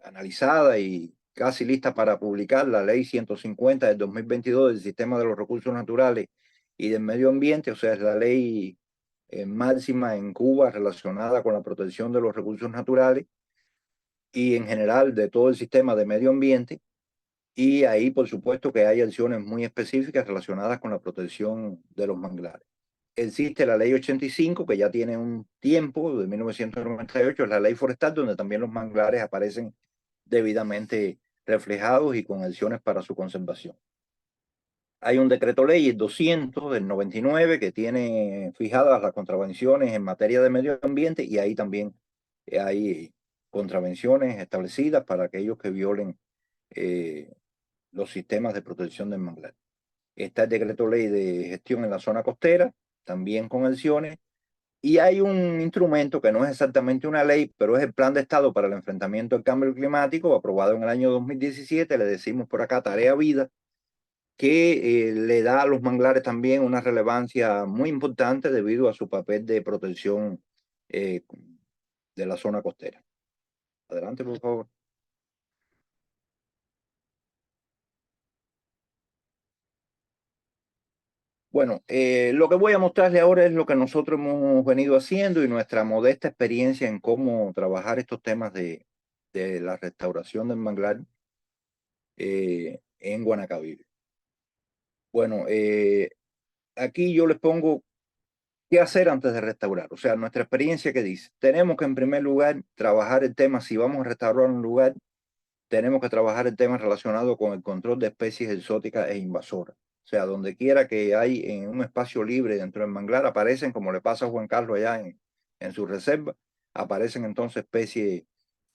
analizada y casi lista para publicar la Ley 150 del 2022 del Sistema de los Recursos Naturales y del Medio Ambiente, o sea, es la ley máxima en Cuba relacionada con la protección de los recursos naturales y en general de todo el sistema de medio ambiente. Y ahí, por supuesto, que hay acciones muy específicas relacionadas con la protección de los manglares. Existe la ley 85, que ya tiene un tiempo, de 1998, es la ley forestal, donde también los manglares aparecen debidamente reflejados y con acciones para su conservación. Hay un decreto ley, el 200 del 99, que tiene fijadas las contravenciones en materia de medio ambiente y ahí también hay contravenciones establecidas para aquellos que violen los sistemas de protección del manglar. Está el decreto ley de gestión en la zona costera, también con acciones, y hay un instrumento que no es exactamente una ley, pero es el Plan de Estado para el Enfrentamiento al Cambio Climático, aprobado en el año 2017, le decimos por acá Tarea Vida, que le da a los manglares también una relevancia muy importante debido a su papel de protección de la zona costera. Adelante, por favor. Bueno, lo que voy a mostrarles ahora es lo que nosotros hemos venido haciendo y nuestra modesta experiencia en cómo trabajar estos temas de la restauración del manglar en Guanacavive. Bueno, aquí yo les pongo qué hacer antes de restaurar. O sea, nuestra experiencia que dice, tenemos que en primer lugar trabajar el tema, si vamos a restaurar un lugar, tenemos que trabajar el tema relacionado con el control de especies exóticas e invasoras. O sea, donde quiera que hay en un espacio libre dentro del manglar, aparecen, como le pasa a Juan Carlos allá en su reserva, aparecen entonces especies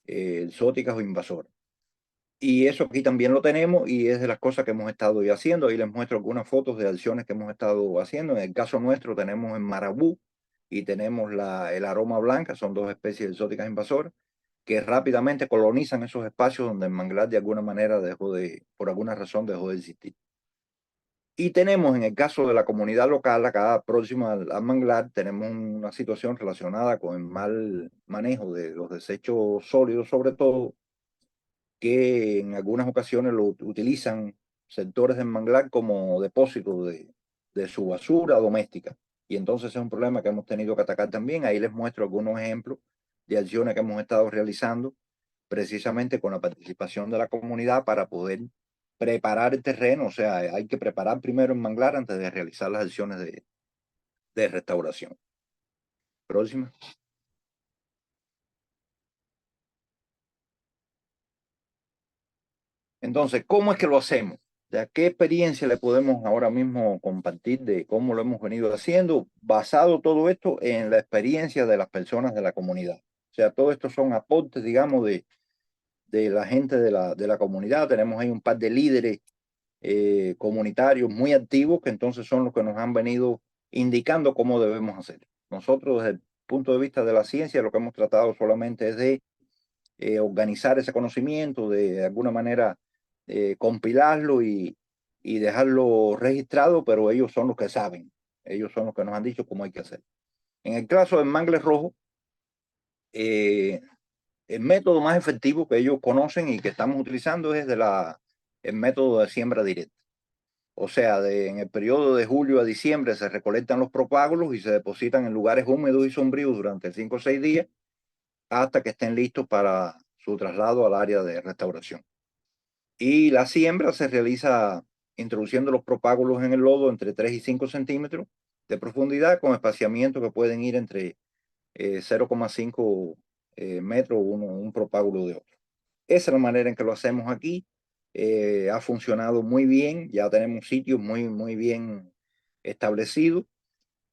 exóticas o invasoras. Y eso aquí también lo tenemos y es de las cosas que hemos estado ya haciendo. Ahí les muestro algunas fotos de acciones que hemos estado haciendo. En el caso nuestro tenemos en Marabú y tenemos el aroma blanca, son dos especies exóticas invasoras que rápidamente colonizan esos espacios donde el manglar de alguna manera por alguna razón dejó de existir. Y tenemos en el caso de la comunidad local, acá próxima al manglar, tenemos una situación relacionada con el mal manejo de los desechos sólidos, sobre todo, que en algunas ocasiones lo utilizan sectores del manglar como depósito de su basura doméstica. Y entonces es un problema que hemos tenido que atacar también. Ahí les muestro algunos ejemplos de acciones que hemos estado realizando precisamente con la participación de la comunidad para poder preparar el terreno. O sea, hay que preparar primero el manglar antes de realizar las acciones de restauración. Próxima. Entonces, ¿cómo es que lo hacemos? ¿De qué experiencia le podemos ahora mismo compartir de cómo lo hemos venido haciendo? Basado todo esto en la experiencia de las personas de la comunidad. O sea, todo esto son aportes, digamos, de la gente de la comunidad. Tenemos ahí un par de líderes comunitarios muy activos que entonces son los que nos han venido indicando cómo debemos hacer. Nosotros, desde el punto de vista de la ciencia, lo que hemos tratado solamente es de organizar ese conocimiento, de alguna manera compilarlo y dejarlo registrado, pero ellos son los que saben, ellos son los que nos han dicho cómo hay que hacer. En el caso del mangle rojo, el método más efectivo que ellos conocen y que estamos utilizando es el método de siembra directa. O sea, en el periodo de julio a diciembre se recolectan los propágulos y se depositan en lugares húmedos y sombríos durante 5 o 6 días hasta que estén listos para su traslado al área de restauración. Y la siembra se realiza introduciendo los propágulos en el lodo entre 3 y 5 centímetros de profundidad con espaciamiento que pueden ir entre 0,5 metros un propágulo de otro. Esa es la manera en que lo hacemos aquí. Ha funcionado muy bien, ya tenemos sitios muy bien establecidos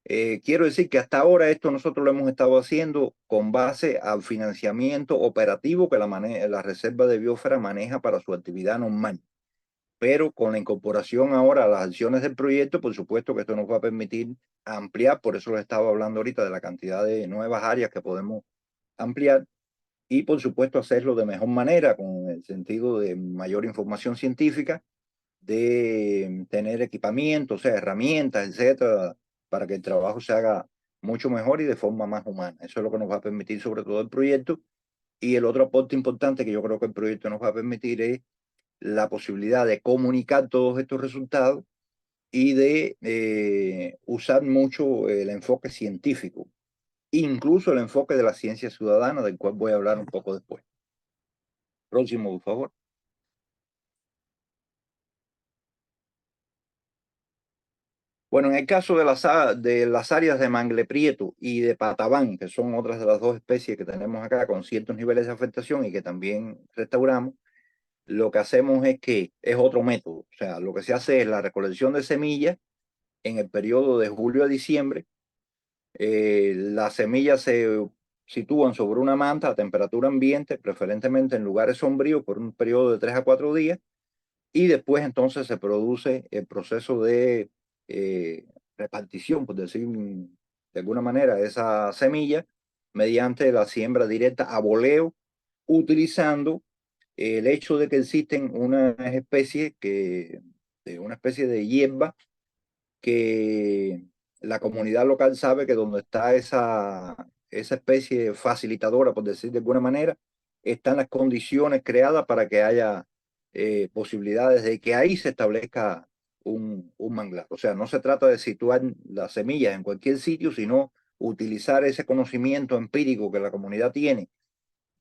Quiero decir que hasta ahora esto nosotros lo hemos estado haciendo con base al financiamiento operativo que la Reserva de Biosfera maneja para su actividad normal. Pero con la incorporación ahora a las acciones del proyecto, por supuesto que esto nos va a permitir ampliar, por eso les estaba hablando ahorita de la cantidad de nuevas áreas que podemos ampliar y por supuesto hacerlo de mejor manera, con el sentido de mayor información científica, de tener equipamiento, o sea, herramientas, etcétera, para que el trabajo se haga mucho mejor y de forma más humana. Eso es lo que nos va a permitir sobre todo el proyecto. Y el otro aporte importante que yo creo que el proyecto nos va a permitir es la posibilidad de comunicar todos estos resultados y de usar mucho el enfoque científico, incluso el enfoque de la ciencia ciudadana, del cual voy a hablar un poco después. Próximo, por favor. Bueno, en el caso de las áreas de mangle prieto y de patabán, que son otras de las dos especies que tenemos acá con ciertos niveles de afectación y que también restauramos, lo que hacemos es que es otro método. O sea, lo que se hace es la recolección de semillas en el periodo de julio a diciembre. Las semillas se sitúan sobre una manta a temperatura ambiente, preferentemente en lugares sombríos por un periodo de 3 a 4 días, y después entonces se produce el proceso de repartición, por decir de alguna manera, esa semilla mediante la siembra directa a voleo, utilizando el hecho de que existen una especie de hierba que la comunidad local sabe que donde está esa especie facilitadora, por decir de alguna manera, están las condiciones creadas para que haya posibilidades de que ahí se establezca un manglar. O sea, no se trata de situar las semillas en cualquier sitio, sino utilizar ese conocimiento empírico que la comunidad tiene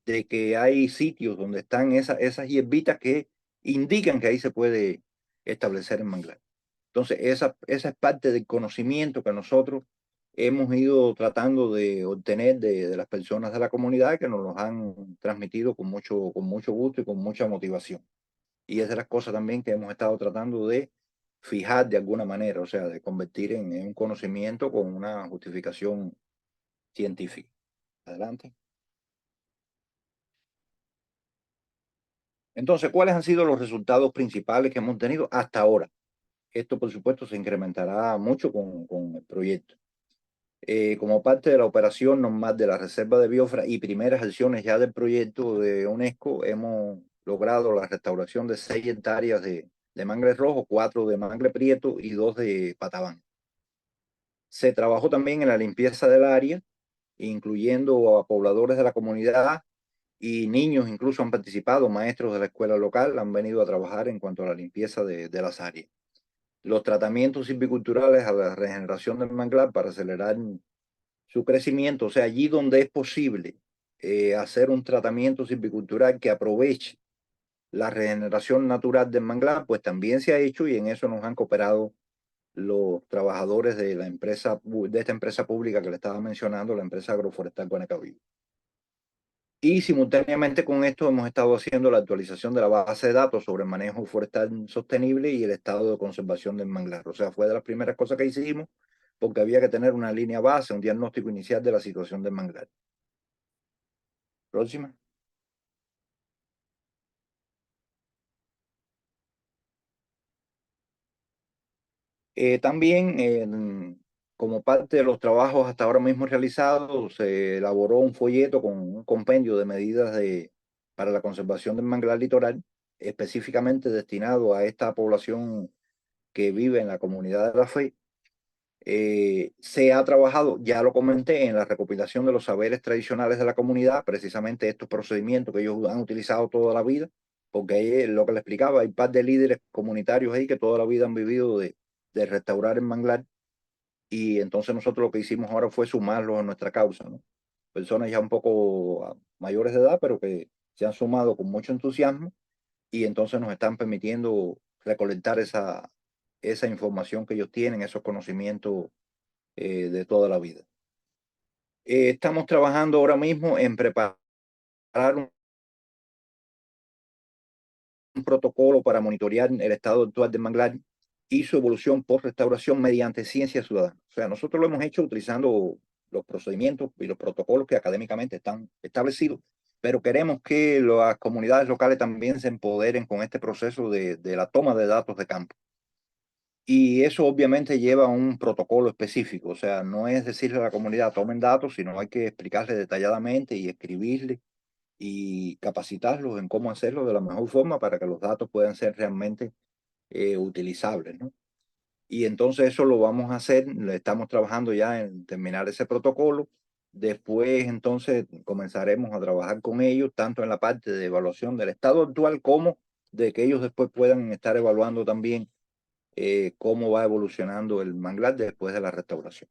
de que hay sitios donde están esas hierbitas que indican que ahí se puede establecer el manglar. Entonces, esa es parte del conocimiento que nosotros hemos ido tratando de obtener de las personas de la comunidad que nos los han transmitido con mucho gusto y con mucha motivación. Y es de las cosas también que hemos estado tratando de fijar de alguna manera, o sea, de convertir en un conocimiento con una justificación científica. Adelante. Entonces, ¿cuáles han sido los resultados principales que hemos tenido hasta ahora? Esto, por supuesto, se incrementará mucho con el proyecto. Como parte de la operación normal de la Reserva de Biosfera y primeras acciones ya del proyecto de UNESCO, hemos logrado la restauración de 6 hectáreas de mangle rojo, 4 de mangle prieto y 2 de patabán. Se trabajó también en la limpieza del área, incluyendo a pobladores de la comunidad y niños incluso han participado, maestros de la escuela local han venido a trabajar en cuanto a la limpieza de las áreas. Los tratamientos silviculturales a la regeneración del manglar para acelerar su crecimiento, o sea, allí donde es posible hacer un tratamiento silvicultural que aproveche la regeneración natural del manglar, pues también se ha hecho y en eso nos han cooperado los trabajadores de esta empresa pública que le estaba mencionando, la empresa agroforestal Guanacaví. Y simultáneamente con esto hemos estado haciendo la actualización de la base de datos sobre el manejo forestal sostenible y el estado de conservación del manglar. O sea, fue de las primeras cosas que hicimos porque había que tener una línea base, un diagnóstico inicial de la situación del manglar. Próxima. También, como parte de los trabajos hasta ahora mismo realizados, se elaboró un folleto con un compendio de medidas para la conservación del manglar litoral, específicamente destinado a esta población que vive en la comunidad de la fe. Se ha trabajado, ya lo comenté, en la recopilación de los saberes tradicionales de la comunidad, precisamente estos procedimientos que ellos han utilizado toda la vida, porque ahí, lo que le explicaba, hay un par de líderes comunitarios ahí que toda la vida han vivido de restaurar el manglar, y entonces nosotros lo que hicimos ahora fue sumarlos a nuestra causa, ¿no? Personas ya un poco mayores de edad, pero que se han sumado con mucho entusiasmo, y entonces nos están permitiendo recolectar esa información que ellos tienen, esos conocimientos de toda la vida. Estamos trabajando ahora mismo en preparar un protocolo para monitorear el estado actual del manglar y su evolución post-restauración mediante ciencia ciudadana. O sea, nosotros lo hemos hecho utilizando los procedimientos y los protocolos que académicamente están establecidos, pero queremos que las comunidades locales también se empoderen con este proceso de la toma de datos de campo. Y eso obviamente lleva a un protocolo específico, o sea, no es decirle a la comunidad tomen datos, sino hay que explicarle detalladamente y escribirle y capacitarlos en cómo hacerlo de la mejor forma para que los datos puedan ser realmente utilizables, ¿no? Y entonces eso lo vamos a hacer, estamos trabajando ya en terminar ese protocolo. Después entonces comenzaremos a trabajar con ellos, tanto en la parte de evaluación del estado actual como de que ellos después puedan estar evaluando también cómo va evolucionando el manglar después de la restauración.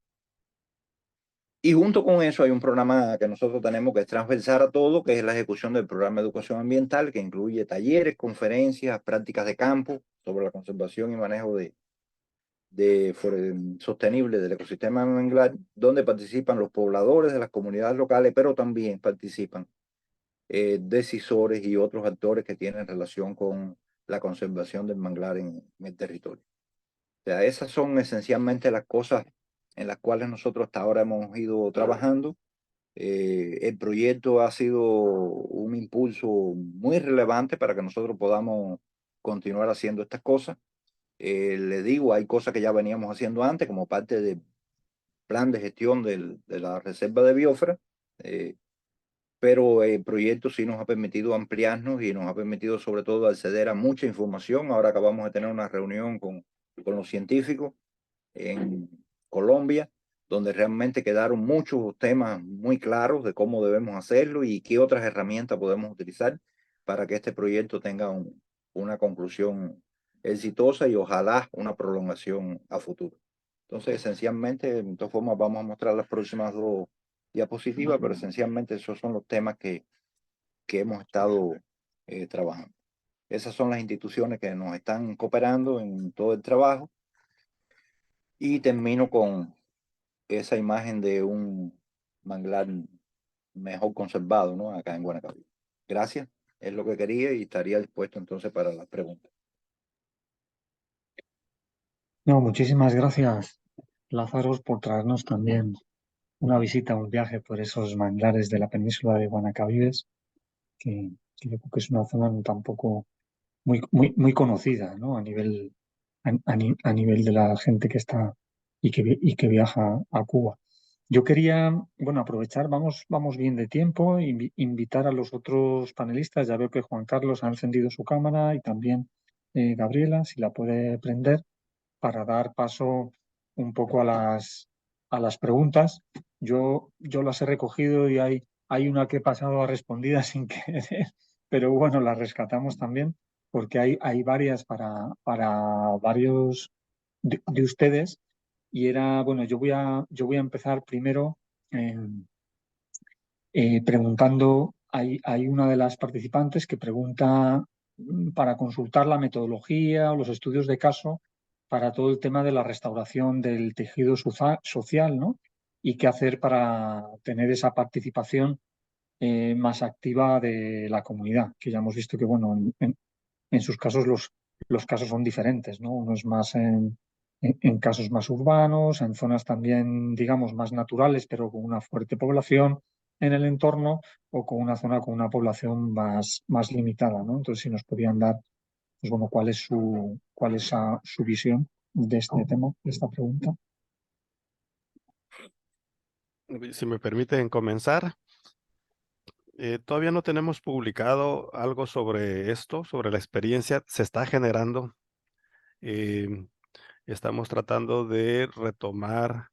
Y junto con eso hay un programa que nosotros tenemos que es transversal a todo, que es la ejecución del programa de educación ambiental, que incluye talleres, conferencias, prácticas de campo sobre la conservación y manejo sostenible del ecosistema manglar, donde participan los pobladores de las comunidades locales, pero también participan decisores y otros actores que tienen relación con la conservación del manglar en el territorio. O sea, esas son esencialmente las cosas en las cuales nosotros hasta ahora hemos ido trabajando. El proyecto ha sido un impulso muy relevante para que nosotros podamos continuar haciendo estas cosas. Le digo, hay cosas que ya veníamos haciendo antes como parte del plan de gestión de la reserva de biosfera, pero el proyecto sí nos ha permitido ampliarnos y nos ha permitido sobre todo acceder a mucha información. Ahora acabamos de tener una reunión con los científicos en Colombia, donde realmente quedaron muchos temas muy claros de cómo debemos hacerlo y qué otras herramientas podemos utilizar para que este proyecto tenga una conclusión exitosa y ojalá una prolongación a futuro. Entonces, esencialmente, de todas formas, vamos a mostrar las próximas 2 diapositivas, pero esencialmente esos son los temas que hemos estado trabajando. Esas son las instituciones que nos están cooperando en todo el trabajo. Y termino con esa imagen de un manglar mejor conservado, ¿no? Acá en Guanacaví. Gracias, es lo que quería y estaría dispuesto entonces para las preguntas. No, muchísimas gracias, Lázaros, por traernos también una visita, un viaje por esos manglares de la península de Guanacavives, que yo creo que es una zona tampoco muy conocida, ¿no? A nivel de la gente que está y que viaja a Cuba. Yo quería, bueno, aprovechar, vamos bien de tiempo, invitar a los otros panelistas. Ya veo que Juan Carlos ha encendido su cámara y también Gabriela, si la puede prender, para dar paso un poco a las preguntas. Yo las he recogido y hay una que he pasado a respondida sin querer, pero bueno, las rescatamos también porque hay varias para varios de ustedes. Y era, bueno, yo voy a empezar primero preguntando, hay una de las participantes que pregunta para consultar la metodología o los estudios de caso para todo el tema de la restauración del tejido social, ¿no? Y qué hacer para tener esa participación más activa de la comunidad, que ya hemos visto que, bueno, en sus casos los casos son diferentes, ¿no? Uno es más en casos más urbanos, en zonas también, digamos, más naturales, pero con una fuerte población en el entorno, o con una zona con una población más limitada, ¿no? Entonces, si nos podían dar, pues bueno, cuál es su visión de este tema, de esta pregunta. Si me permiten comenzar, todavía no tenemos publicado algo sobre esto, sobre la experiencia. Se está generando. Estamos tratando de retomar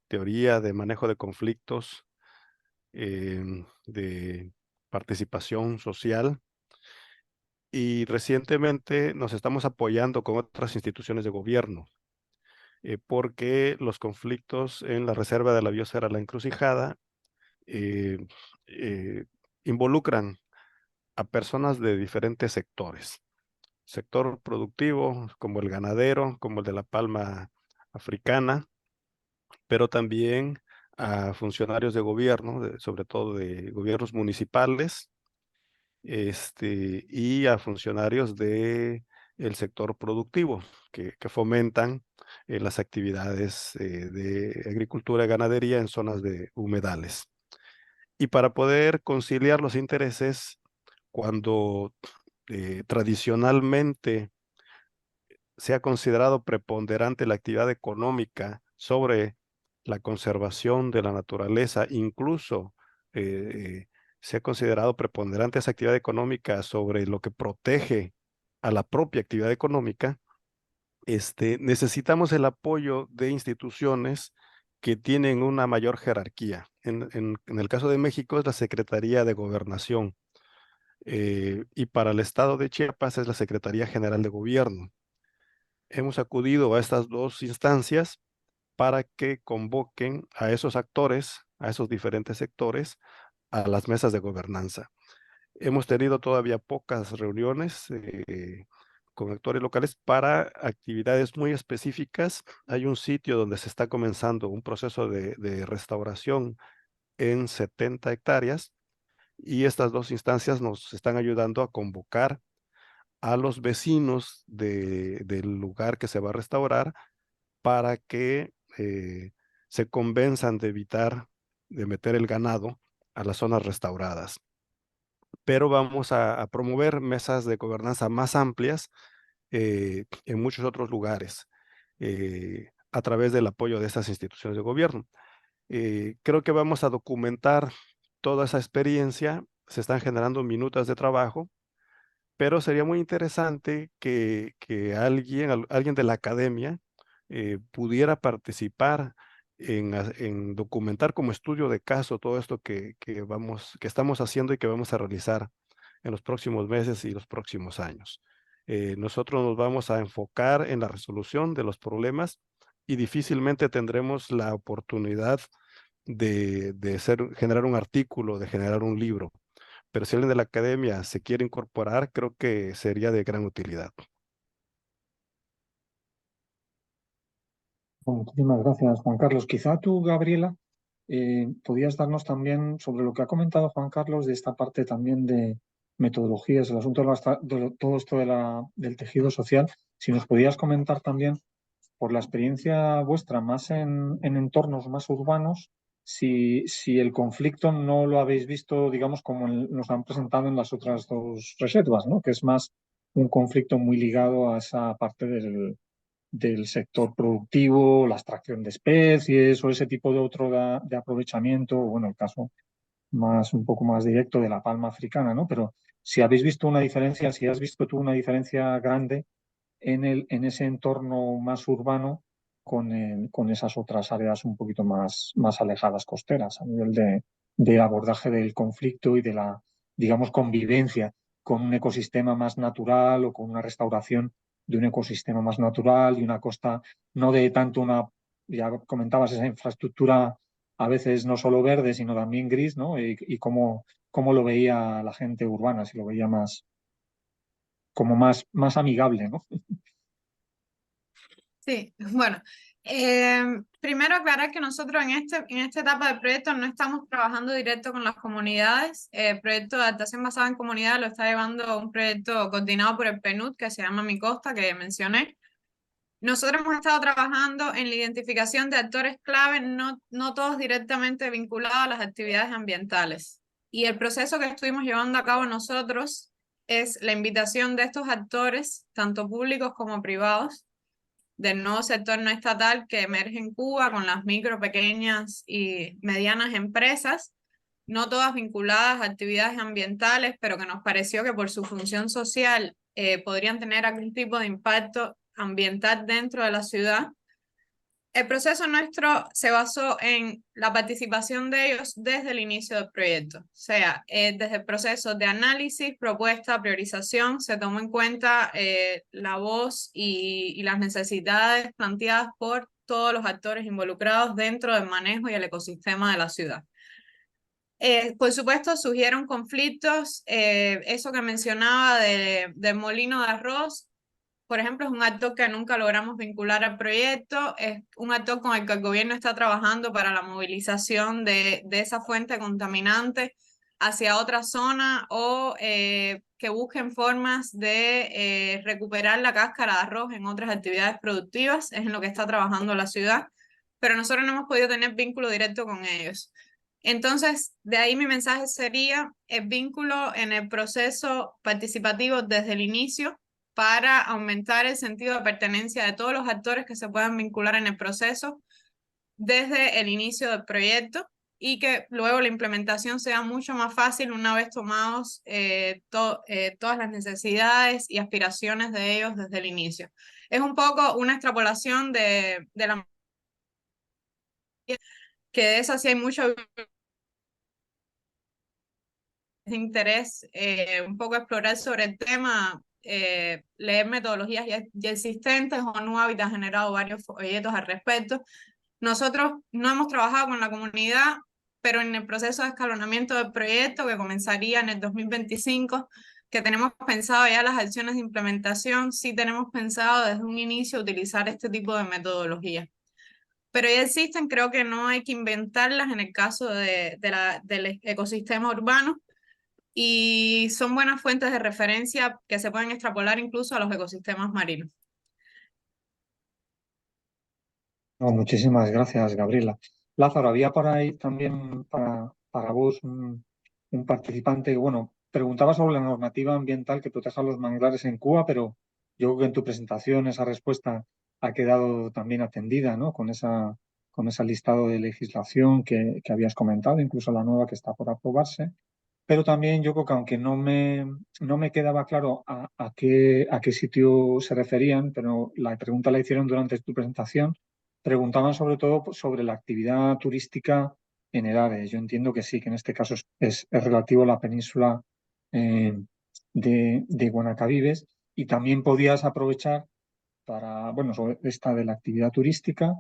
teoría de manejo de conflictos, de participación social. Y recientemente nos estamos apoyando con otras instituciones de gobierno, porque los conflictos en la Reserva de la Biosfera La Encrucijada involucran a personas de diferentes sectores. Sector productivo, como el ganadero, como el de la palma africana, pero también a funcionarios de gobierno, sobre todo de gobiernos municipales, y a funcionarios de el sector productivo, que fomentan las actividades de agricultura y ganadería en zonas de humedales. Y para poder conciliar los intereses, cuando tradicionalmente se ha considerado preponderante la actividad económica sobre la conservación de la naturaleza, incluso se ha considerado preponderante esa actividad económica sobre lo que protege a la propia actividad económica. Necesitamos el apoyo de instituciones que tienen una mayor jerarquía. En el caso de México es la Secretaría de Gobernación, y para el estado de Chiapas es la Secretaría General de Gobierno. Hemos acudido a estas dos instancias para que convoquen a esos actores, a esos diferentes sectores, a las mesas de gobernanza. Hemos tenido todavía pocas reuniones con actores locales para actividades muy específicas. Hay un sitio donde se está comenzando un proceso de restauración en 70 hectáreas, y estas dos instancias nos están ayudando a convocar a los vecinos del lugar que se va a restaurar para que se convenzan de evitar de meter el ganado a las zonas restauradas. Pero vamos a promover mesas de gobernanza más amplias en muchos otros lugares a través del apoyo de estas instituciones de gobierno. Creo que vamos a documentar toda esa experiencia. Se están generando minutas de trabajo, pero sería muy interesante que alguien de la academia pudiera participar en documentar como estudio de caso todo esto que estamos haciendo y que vamos a realizar en los próximos meses y los próximos años. Nosotros nos vamos a enfocar en la resolución de los problemas y difícilmente tendremos la oportunidad de generar un artículo, de generar un libro. Pero si alguien de la academia se quiere incorporar, creo que sería de gran utilidad. Muchísimas gracias, Juan Carlos. Quizá tú, Gabriela, podías darnos también sobre lo que ha comentado Juan Carlos de esta parte también de metodologías, el asunto de todo esto del tejido social. Si nos podías comentar también, por la experiencia vuestra, más en entornos más urbanos, si el conflicto no lo habéis visto, digamos, como nos han presentado en las otras dos reservas, ¿no? Que es más un conflicto muy ligado a esa parte del sector productivo, la extracción de especies o ese tipo de otro de aprovechamiento, bueno, el caso un poco más directo de la palma africana, ¿no? Pero si habéis visto una diferencia, si has visto tú una diferencia grande en ese entorno más urbano con esas otras áreas un poquito más alejadas costeras, a nivel de abordaje del conflicto y de la, digamos, convivencia con un ecosistema más natural o con una restauración de un ecosistema más natural y una costa no de tanto ya comentabas, esa infraestructura a veces no solo verde, sino también gris, ¿no? Y cómo lo veía la gente urbana, si lo veía como más amigable, ¿no? Sí, bueno, primero aclarar que nosotros en esta etapa del proyecto no estamos trabajando directo con las comunidades. El proyecto de adaptación basada en comunidad lo está llevando un proyecto coordinado por el PNUD que se llama Mi Costa, que mencioné. Nosotros hemos estado trabajando en la identificación de actores clave, no todos directamente vinculados a las actividades ambientales. Y el proceso que estuvimos llevando a cabo nosotros es la invitación de estos actores, tanto públicos como privados, del nuevo sector no estatal que emerge en Cuba con las micro, pequeñas y medianas empresas, no todas vinculadas a actividades ambientales, pero que nos pareció que por su función social podrían tener algún tipo de impacto ambiental dentro de la ciudad. El proceso nuestro se basó en la participación de ellos desde el inicio del proyecto, o sea, desde el proceso de análisis, propuesta, priorización, se tomó en cuenta la voz y las necesidades planteadas por todos los actores involucrados dentro del manejo y el ecosistema de la ciudad. Por supuesto, surgieron conflictos, eso que mencionaba del molino de arroz, por ejemplo, es un actor que nunca logramos vincular al proyecto, es un actor con el que el gobierno está trabajando para la movilización de esa fuente contaminante. hacia otra zona o que busquen formas de recuperar la cáscara de arroz en otras actividades productivas, es en lo que está trabajando la ciudad, pero nosotros no hemos podido tener vínculo directo con ellos. Entonces, de ahí mi mensaje sería el vínculo en el proceso participativo desde el inicio para aumentar el sentido de pertenencia de todos los actores que se puedan vincular en el proceso desde el inicio del proyecto y que luego la implementación sea mucho más fácil una vez tomados todas las necesidades y aspiraciones de ellos desde el inicio. Es un poco una extrapolación de la que de esa sí hay mucho interés, un poco explorar sobre el tema, leer metodologías ya existentes o Nuavit ha generado varios folletos al respecto. Nosotros no hemos trabajado con la comunidad, pero en el proceso de escalonamiento del proyecto, que comenzaría en el 2025, que tenemos pensado ya las acciones de implementación, sí tenemos pensado desde un inicio utilizar este tipo de metodología. Pero ya existen, creo que no hay que inventarlas en el caso del ecosistema urbano y son buenas fuentes de referencia que se pueden extrapolar incluso a los ecosistemas marinos. No, muchísimas gracias, Gabriela. Lázaro, había por ahí también para vos un participante, bueno, preguntaba sobre la normativa ambiental que protege a los manglares en Cuba, pero yo creo que en tu presentación esa respuesta ha quedado también atendida, ¿no? Con ese listado de legislación que habías comentado, incluso la nueva que está por aprobarse. Pero también yo creo que aunque no me quedaba claro a qué sitio se referían, pero la pregunta la hicieron durante tu presentación, preguntaban sobre todo sobre la actividad turística en Henares. Yo entiendo que sí, que en este caso es relativo a la península de Guanacavives y también podías aprovechar para, bueno, sobre esta de la actividad turística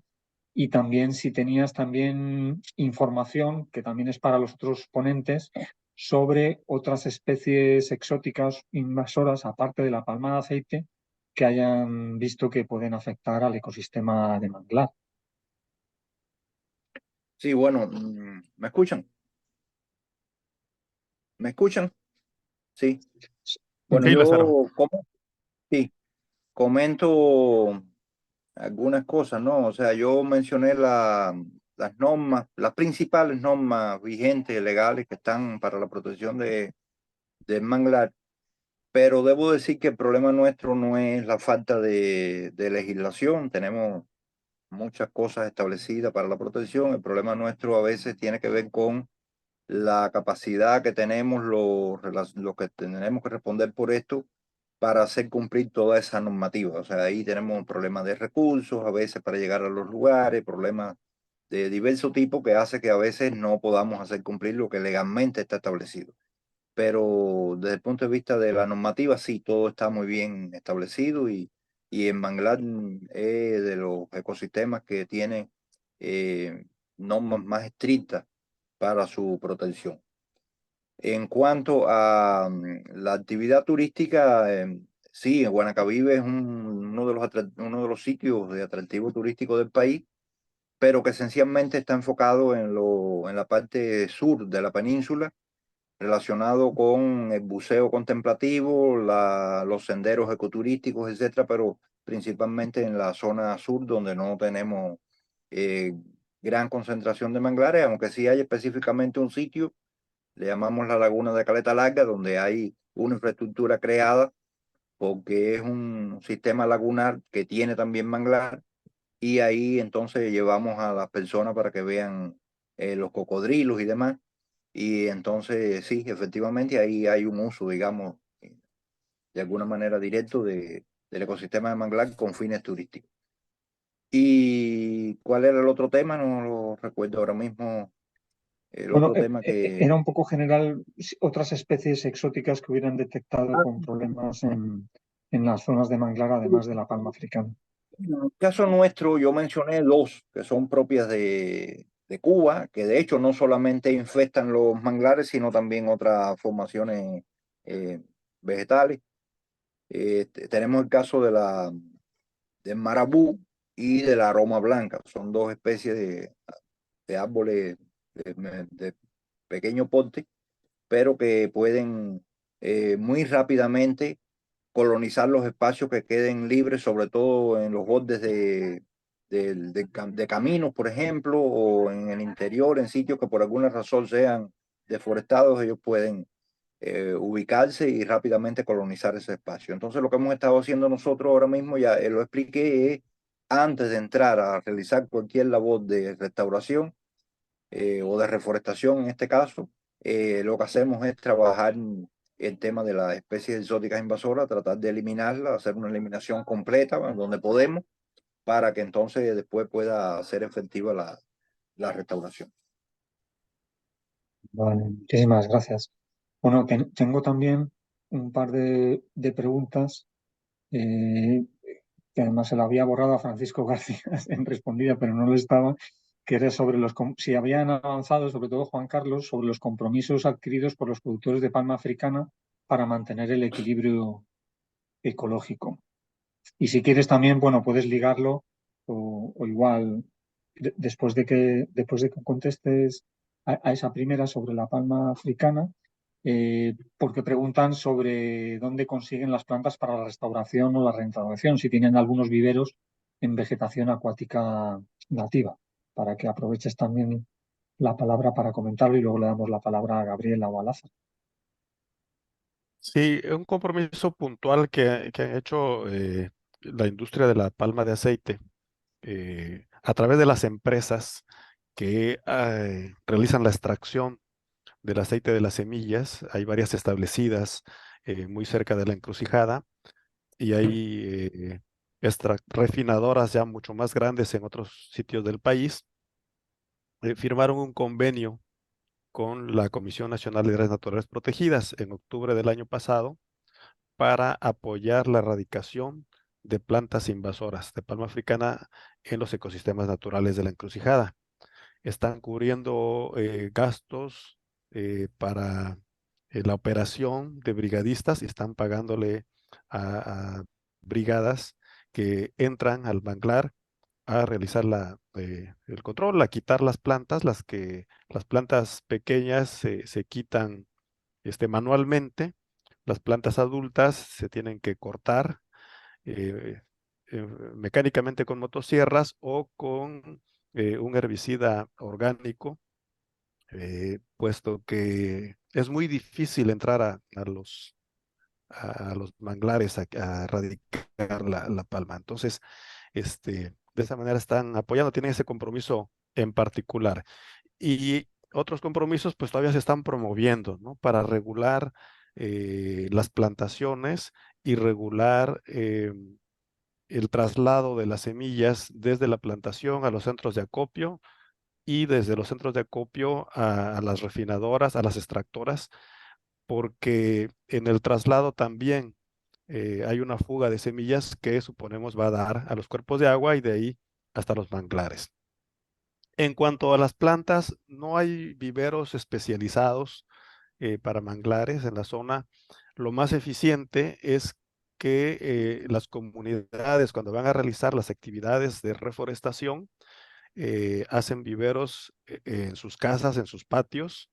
y también si tenías también información, que también es para los otros ponentes, sobre otras especies exóticas invasoras, aparte de la palma de aceite, que hayan visto que pueden afectar al ecosistema de manglar. Sí, bueno, ¿me escuchan? ¿Me escuchan? Sí. Bueno, Sí, Lázaro. sí, comento algunas cosas, ¿no? O sea, yo mencioné las normas, las principales normas vigentes, legales que están para la protección del manglar, pero debo decir que el problema nuestro no es la falta de legislación, tenemos muchas cosas establecidas para la protección, el problema nuestro a veces tiene que ver con la capacidad que tenemos, lo que tenemos que responder por esto para hacer cumplir toda esa normativa. O sea, ahí tenemos problemas de recursos, a veces para llegar a los lugares, problemas de diverso tipo que hace que a veces no podamos hacer cumplir lo que legalmente está establecido. Pero desde el punto de vista de la normativa, sí, todo está muy bien establecido y en Manglar es de los ecosistemas que tiene normas más estrictas para su protección. En cuanto a la actividad turística, sí, Guanacavive es uno de los sitios de atractivo turístico del país, pero que esencialmente está enfocado en la parte sur de la península, relacionado con el buceo contemplativo, los senderos ecoturísticos, etcétera, pero principalmente en la zona sur donde no tenemos eh, gran concentración de manglares, aunque sí hay específicamente un sitio, le llamamos la Laguna de Caleta Larga, donde hay una infraestructura creada porque es un sistema lagunar que tiene también manglar y ahí entonces llevamos a las personas para que vean los cocodrilos y demás. Y entonces sí, efectivamente ahí hay un uso, digamos, de alguna manera directo del ecosistema de manglar con fines turísticos. ¿Y cuál era el otro tema? No lo recuerdo ahora mismo. El Bueno, otro tema que... era un poco general otras especies exóticas que hubieran detectado con problemas en las zonas de manglar, además de la palma africana. En el caso nuestro, yo mencioné dos que son propias de Cuba, que de hecho no solamente infestan los manglares, sino también otras formaciones eh, vegetales. Tenemos el caso del marabú y de la roma blanca. Son dos especies de árboles de pequeño porte pero que pueden muy rápidamente colonizar los espacios que queden libres, sobre todo en los bordes de caminos, por ejemplo, o en el interior, en sitios que por alguna razón sean deforestados. Ellos pueden ubicarse y rápidamente colonizar ese espacio. Entonces, lo que hemos estado haciendo nosotros ahora mismo, ya lo expliqué, es antes de entrar a realizar cualquier labor de restauración o de reforestación en este caso, lo que hacemos es trabajar el tema de las especies exóticas invasoras, tratar de eliminarlas, hacer una eliminación completa donde podemos, para que entonces después pueda ser efectiva la restauración. Vale, muchísimas gracias. Bueno, tengo también un par de preguntas eh, que además se la había borrado a Francisco García en respondida, pero no lo estaba, que era sobre si habían avanzado, sobre todo Juan Carlos, sobre los compromisos adquiridos por los productores de palma africana para mantener el equilibrio ecológico. Y si quieres también, bueno, puedes ligarlo o igual después de que contestes a esa primera sobre la palma africana, porque preguntan sobre dónde consiguen las plantas para la restauración o la reinstauración, si tienen algunos viveros en vegetación acuática nativa, para que aproveches también la palabra para comentarlo y luego le damos la palabra a Gabriela o a Lázaro. Sí, un compromiso puntual que han hecho la industria de la palma de aceite a través de las empresas que realizan la extracción del aceite de las semillas. Hay varias establecidas muy cerca de la encrucijada y hay refinadoras ya mucho más grandes en otros sitios del país. Firmaron un convenio con la Comisión Nacional de Áreas Naturales Protegidas en octubre del año pasado para apoyar la erradicación de plantas invasoras de palma africana en los ecosistemas naturales de la encrucijada. Están cubriendo gastos para la operación de brigadistas y están pagándole a brigadas que entran al manglar a realizar el control, a quitar las plantas, las plantas pequeñas se quitan manualmente, las plantas adultas se tienen que cortar eh, mecánicamente con motosierras o con un herbicida orgánico, puesto que es muy difícil entrar a los manglares a erradicar la palma. Entonces, de esa manera están apoyando, tienen ese compromiso en particular. Y otros compromisos, pues todavía se están promoviendo, ¿no? Para regular las plantaciones y regular el traslado de las semillas desde la plantación a los centros de acopio y desde los centros de acopio a las refinadoras, a las extractoras, porque en el traslado también hay una fuga de semillas que suponemos va a dar a los cuerpos de agua y de ahí hasta los manglares. En cuanto a las plantas, no hay viveros especializados para manglares en la zona. Lo más eficiente es que las comunidades, cuando van a realizar las actividades de reforestación, hacen viveros en sus casas, en sus patios,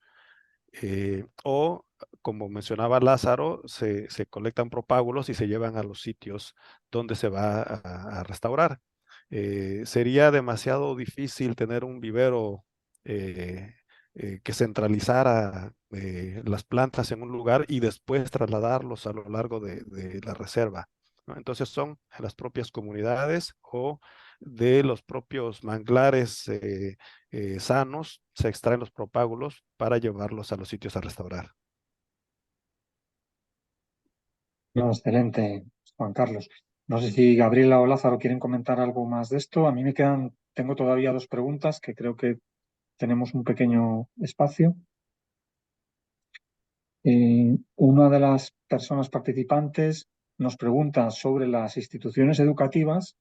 o, como mencionaba Lázaro, se colectan propágulos y se llevan a los sitios donde se va a restaurar. Sería demasiado difícil tener un vivero que centralizara las plantas en un lugar y después trasladarlos a lo largo de la reserva, ¿no? Entonces son las propias comunidades o de los propios manglares sanos, se extraen los propágulos para llevarlos a los sitios a restaurar. No, excelente, Juan Carlos. No sé si Gabriela o Lázaro quieren comentar algo más de esto. A mí tengo todavía dos preguntas que creo que tenemos un pequeño espacio. Una de las personas participantes nos pregunta sobre las instituciones educativas,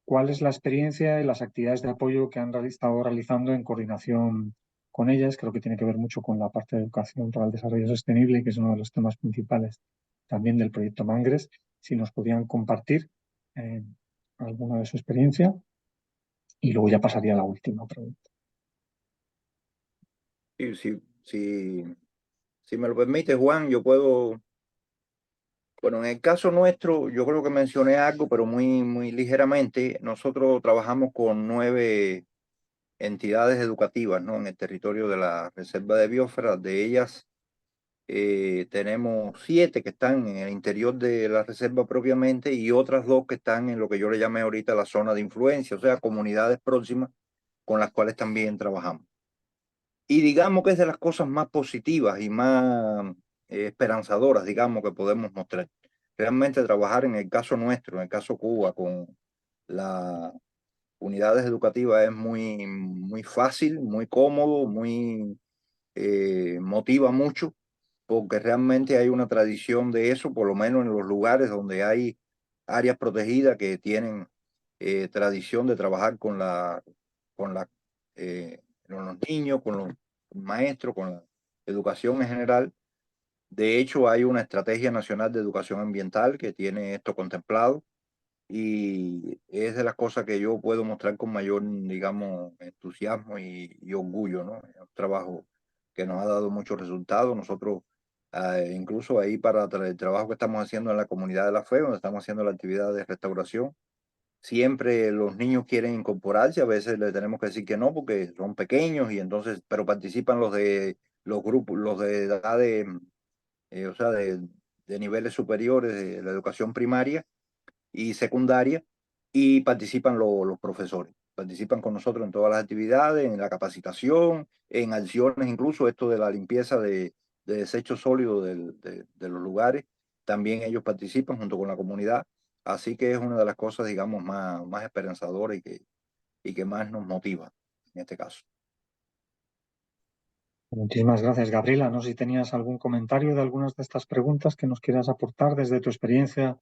cuál es la experiencia y las actividades de apoyo que han estado realizando en coordinación con ellas. Creo que tiene que ver mucho con la parte de educación para el desarrollo sostenible, que es uno de los temas principales también del proyecto Mangres. Si nos podían compartir alguna de su experiencia. Y luego ya pasaría a la última pregunta. Sí, Si me lo permite, Juan, yo puedo... Bueno, en el caso nuestro, yo creo que mencioné algo, pero muy ligeramente. Nosotros trabajamos con 9 entidades educativas, ¿no? En el territorio de la Reserva de Biosfera. De ellas, tenemos 7 que están en el interior de la reserva propiamente y otras 2 que están en lo que yo le llamé ahorita la zona de influencia, o sea, comunidades próximas con las cuales también trabajamos. Y digamos que es de las cosas más positivas y más esperanzadoras, digamos, que podemos mostrar. Realmente trabajar en el caso nuestro, en el caso Cuba, con las unidades educativas es muy fácil, muy cómodo, motiva mucho, porque realmente hay una tradición de eso, por lo menos en los lugares donde hay áreas protegidas que tienen tradición de trabajar con con los niños, con los maestros, con la educación en general. De hecho, hay una estrategia nacional de educación ambiental que tiene esto contemplado y es de las cosas que yo puedo mostrar con mayor, digamos, entusiasmo y orgullo, ¿no? Es un trabajo que nos ha dado muchos resultados. Nosotros, incluso ahí para el trabajo que estamos haciendo en la comunidad de la fe, donde estamos haciendo la actividad de restauración, siempre los niños quieren incorporarse, a veces le tenemos que decir que no porque son pequeños y entonces, pero participan los de los grupos, los de edad o sea, de niveles superiores de la educación primaria y secundaria, y participan los profesores. Participan con nosotros en todas las actividades, en la capacitación, en acciones, incluso esto de la limpieza de desechos sólidos de los lugares. También ellos participan junto con la comunidad. Así que es una de las cosas, digamos, más esperanzadoras y que más nos motiva en este caso. Muchísimas gracias, Gabriela. No sé si tenías algún comentario de algunas de estas preguntas que nos quieras aportar desde tu experiencia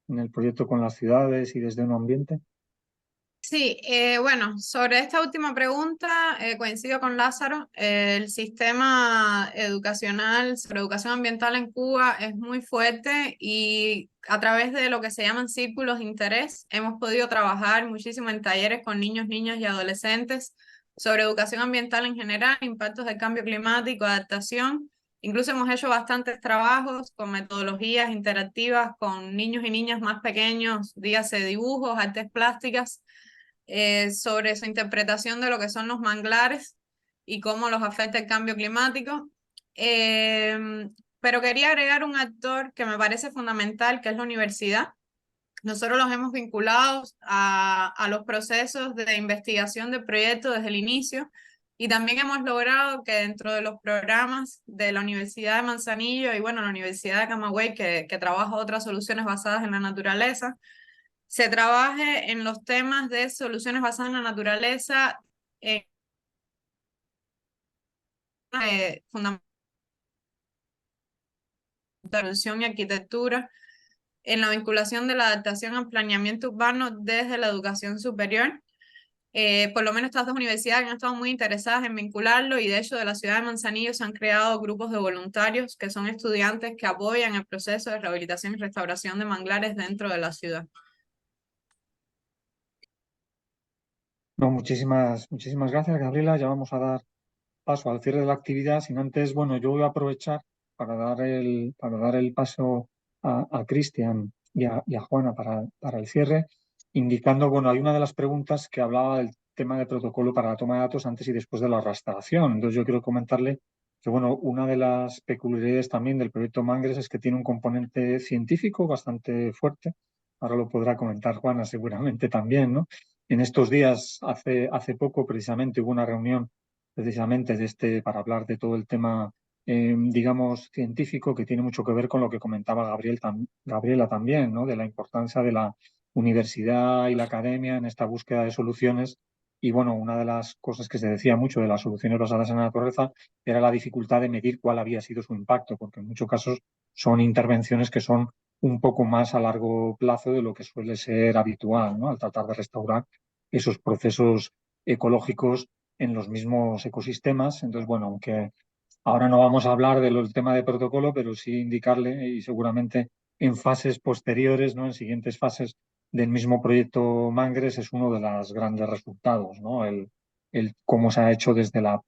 en el proyecto con las ciudades y desde un ambiente. Sí, bueno, sobre esta última pregunta, coincido con Lázaro. El sistema educacional sobre educación ambiental en Cuba es muy fuerte y a través de lo que se llaman círculos de interés hemos podido trabajar muchísimo en talleres con niños, niñas y adolescentes sobre educación ambiental en general, impactos del cambio climático, adaptación. Incluso hemos hecho bastantes trabajos con metodologías interactivas con niños y niñas más pequeños, dígase dibujos, artes plásticas, sobre su interpretación de lo que son los manglares y cómo los afecta el cambio climático. Pero quería agregar un actor que me parece fundamental, que es la universidad. Nosotros los hemos vinculado a los procesos de investigación del proyecto desde el inicio y también hemos logrado que dentro de los programas de la Universidad de Manzanillo y bueno, la Universidad de Camagüey, que trabaja otras soluciones basadas en la naturaleza, se trabaje en los temas de soluciones basadas en la naturaleza, fundamental y arquitectura, en la vinculación de la adaptación al planeamiento urbano desde la educación superior. Por lo menos estas 2 universidades han estado muy interesadas en vincularlo y de hecho de la ciudad de Manzanillo se han creado grupos de voluntarios que son estudiantes que apoyan el proceso de rehabilitación y restauración de manglares dentro de la ciudad. No, muchísimas gracias, Gabriela. Ya vamos a dar paso al cierre de la actividad. Sin antes, bueno, yo voy a aprovechar para dar el paso a Cristian y a Juana para el cierre, indicando, bueno, hay una de las preguntas que hablaba del tema de protocolo para la toma de datos antes y después de la restauración. Entonces yo quiero comentarle que, bueno, una de las peculiaridades también del proyecto Mangres es que tiene un componente científico bastante fuerte. Ahora lo podrá comentar Juana seguramente también, ¿no? En estos días, hace poco, precisamente, hubo una reunión precisamente para hablar de todo el tema, digamos, científico, que tiene mucho que ver con lo que comentaba Gabriela también, ¿no? De la importancia de la universidad y la academia en esta búsqueda de soluciones. Y bueno, una de las cosas que se decía mucho de las soluciones basadas en la naturaleza era la dificultad de medir cuál había sido su impacto, porque en muchos casos son intervenciones que son un poco más a largo plazo de lo que suele ser habitual, ¿no? Al tratar de restaurar esos procesos ecológicos en los mismos ecosistemas. Entonces, bueno, aunque ahora no vamos a hablar del tema de protocolo, pero sí indicarle y seguramente en fases posteriores, ¿no? En siguientes fases del mismo proyecto Mangres es uno de los grandes resultados, ¿no? El cómo se ha hecho desde la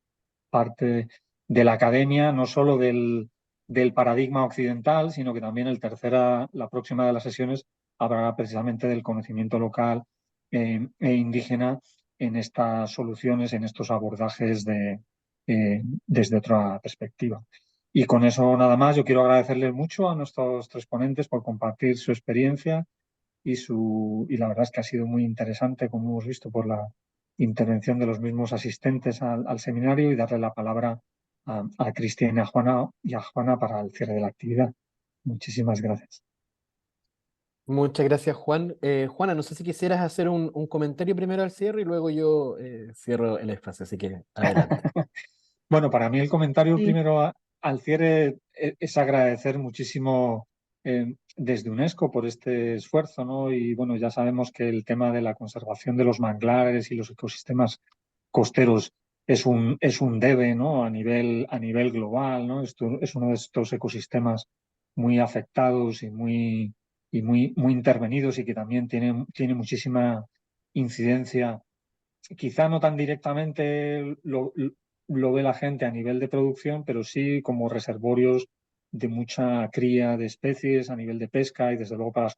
parte de la academia, no solo del del paradigma occidental, sino que también la próxima de las sesiones hablará precisamente del conocimiento local e indígena en estas soluciones, en estos abordajes desde otra perspectiva. Y con eso nada más, yo quiero agradecerles mucho a nuestros tres ponentes por compartir su experiencia y la verdad es que ha sido muy interesante, como hemos visto, por la intervención de los mismos asistentes al seminario, y darle la palabra a Cristian y a Juana para el cierre de la actividad. Muchísimas gracias. Muchas gracias, Juan. Juana, no sé si quisieras hacer un comentario primero al cierre y luego yo cierro el espacio, así que adelante. Bueno, para mí el comentario Sí. primero al cierre es agradecer muchísimo desde UNESCO por este esfuerzo, ¿no? Y bueno, ya sabemos que el tema de la conservación de los manglares y los ecosistemas costeros es un debe, ¿no? A nivel global, ¿no? Esto es uno de estos ecosistemas muy afectados y muy intervenidos, y que también tiene muchísima incidencia. Quizá no tan directamente lo ve la gente a nivel de producción, pero sí como reservorios de mucha cría de especies a nivel de pesca, y desde luego para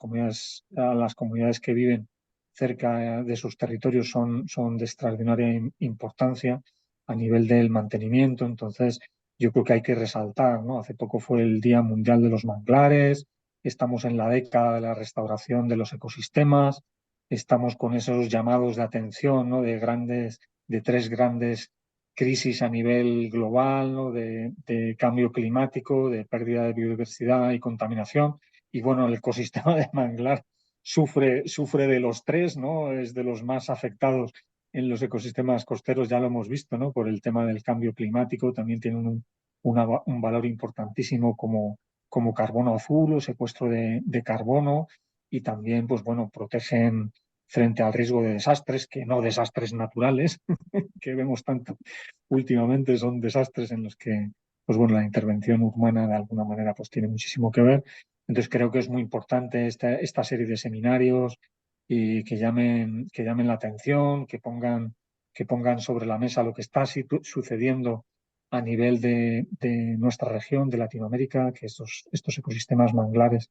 las comunidades que viven cerca de sus territorios son de extraordinaria importancia a nivel del mantenimiento. Entonces, yo creo que hay que resaltar, ¿no? Hace poco fue el Día Mundial de los Manglares, estamos en la década de la restauración de los ecosistemas. Estamos con esos llamados de atención, ¿no? de tres grandes crisis a nivel global, ¿no? De cambio climático, de pérdida de biodiversidad y contaminación. Y bueno, el ecosistema de manglar sufre de los tres, ¿no? Es de los más afectados en los ecosistemas costeros, ya lo hemos visto, ¿no? Por el tema del cambio climático. También tiene un valor importantísimo como carbono azul o secuestro de carbono, y también, pues bueno, protegen frente al riesgo de desastres, que no desastres naturales, que vemos tanto últimamente, son desastres en los que, pues bueno, la intervención humana de alguna manera pues tiene muchísimo que ver. Entonces creo que es muy importante esta serie de seminarios, y que llamen la atención, que pongan sobre la mesa lo que está sucediendo a nivel de nuestra región, de Latinoamérica, que estos ecosistemas manglares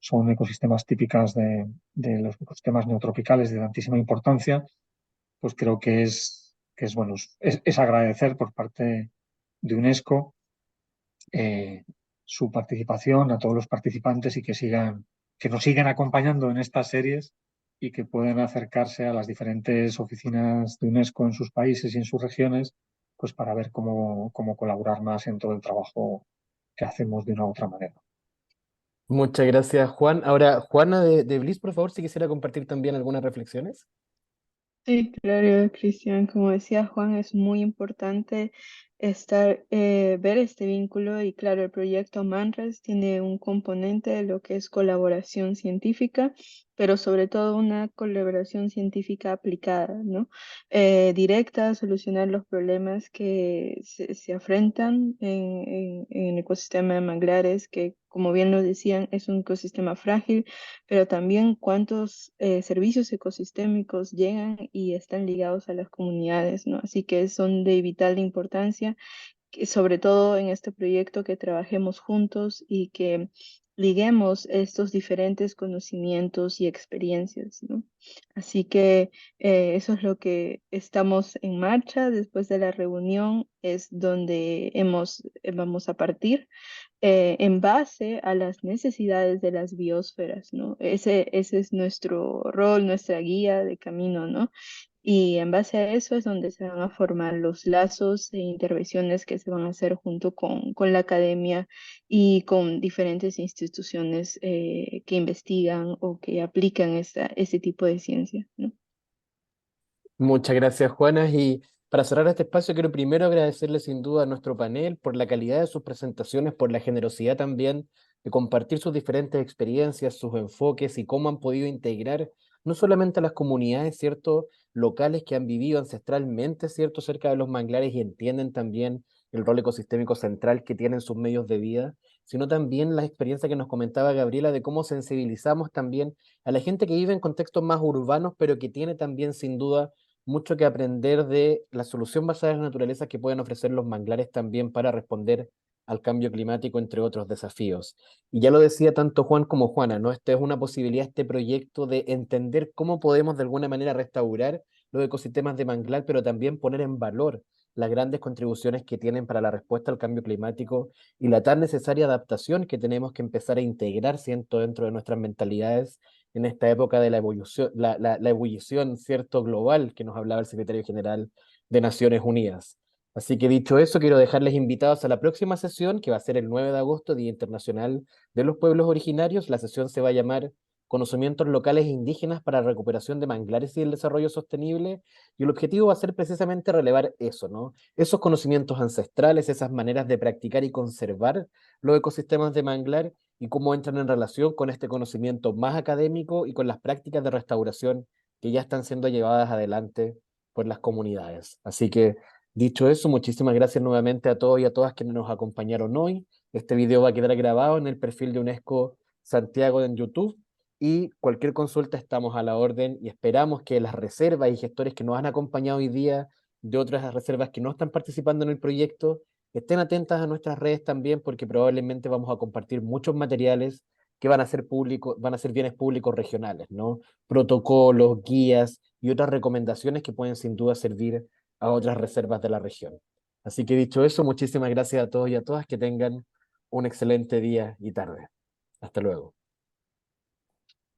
son ecosistemas típicas de los ecosistemas neotropicales de tantísima importancia. Pues creo que bueno, es agradecer por parte de UNESCO su participación, a todos los participantes, y que nos sigan acompañando en estas series, y que puedan acercarse a las diferentes oficinas de UNESCO en sus países y en sus regiones, pues para ver cómo colaborar más en todo el trabajo que hacemos de una u otra manera. Muchas gracias, Juan. Ahora, Juana de Bliss, por favor, si quisiera compartir también algunas reflexiones. Sí, claro, Cristian, como decía Juan, es muy importante ver este vínculo, y claro, el proyecto MANRES tiene un componente de lo que es colaboración científica, pero sobre todo una colaboración científica aplicada, ¿no? Directa a solucionar los problemas que se afrentan en el ecosistema de manglares, que como bien lo decían, es un ecosistema frágil, pero también cuántos servicios ecosistémicos llegan y están ligados a las comunidades, ¿no? Así que son de vital importancia, que sobre todo en este proyecto, que trabajemos juntos y que liguemos estos diferentes conocimientos y experiencias, ¿no? Así que eso es lo que estamos en marcha. Después de la reunión es donde vamos a partir en base a las necesidades de las biosferas, ¿no? Ese es nuestro rol, nuestra guía de camino, ¿no? Y en base a eso es donde se van a formar los lazos e intervenciones que se van a hacer junto con la academia y con diferentes instituciones que investigan o que aplican ese tipo de ciencia, ¿no? Muchas gracias, Juana. Y para cerrar este espacio, quiero primero agradecerle sin duda a nuestro panel por la calidad de sus presentaciones, por la generosidad también de compartir sus diferentes experiencias, sus enfoques y cómo han podido integrar no solamente a las comunidades, ¿cierto?, locales que han vivido ancestralmente, ¿cierto?, cerca de los manglares y entienden también el rol ecosistémico central que tienen sus medios de vida, sino también la experiencia que nos comentaba Gabriela de cómo sensibilizamos también a la gente que vive en contextos más urbanos, pero que tiene también sin duda mucho que aprender de la solución basada en la naturaleza que pueden ofrecer los manglares también para responder al cambio climático, entre otros desafíos. Y ya lo decía tanto Juan como Juana, ¿no? Esta es una posibilidad, este proyecto de entender cómo podemos de alguna manera restaurar los ecosistemas de manglar, pero también poner en valor las grandes contribuciones que tienen para la respuesta al cambio climático y la tan necesaria adaptación que tenemos que empezar a integrar, siento, dentro de nuestras mentalidades en esta época de la evolución, la ebullición, cierto, global que nos hablaba el secretario general de Naciones Unidas. Así que dicho eso, quiero dejarles invitados a la próxima sesión, que va a ser el 9 de agosto, Día Internacional de los Pueblos Originarios. La sesión se va a llamar Conocimientos Locales e Indígenas para la Recuperación de Manglares y el Desarrollo Sostenible. Y el objetivo va a ser precisamente relevar eso, ¿no? Esos conocimientos ancestrales, esas maneras de practicar y conservar los ecosistemas de manglar y cómo entran en relación con este conocimiento más académico y con las prácticas de restauración que ya están siendo llevadas adelante por las comunidades. Así que, dicho eso, muchísimas gracias nuevamente a todos y a todas quienes nos acompañaron hoy. Este video va a quedar grabado en el perfil de UNESCO Santiago en YouTube y cualquier consulta estamos a la orden y esperamos que las reservas y gestores que nos han acompañado hoy día de otras reservas que no están participando en el proyecto estén atentas a nuestras redes también porque probablemente vamos a compartir muchos materiales que van a ser públicos, van a ser bienes públicos regionales, ¿no? Protocolos, guías y otras recomendaciones que pueden sin duda servir a otras reservas de la región. Así que dicho eso, muchísimas gracias a todos y a todas, que tengan un excelente día y tarde. Hasta luego.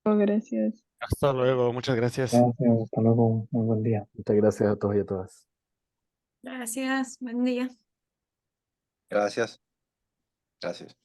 Gracias. Hasta luego, muchas gracias. Gracias, hasta luego, muy buen día. Muchas gracias a todos y a todas. Gracias, buen día. Gracias. Gracias.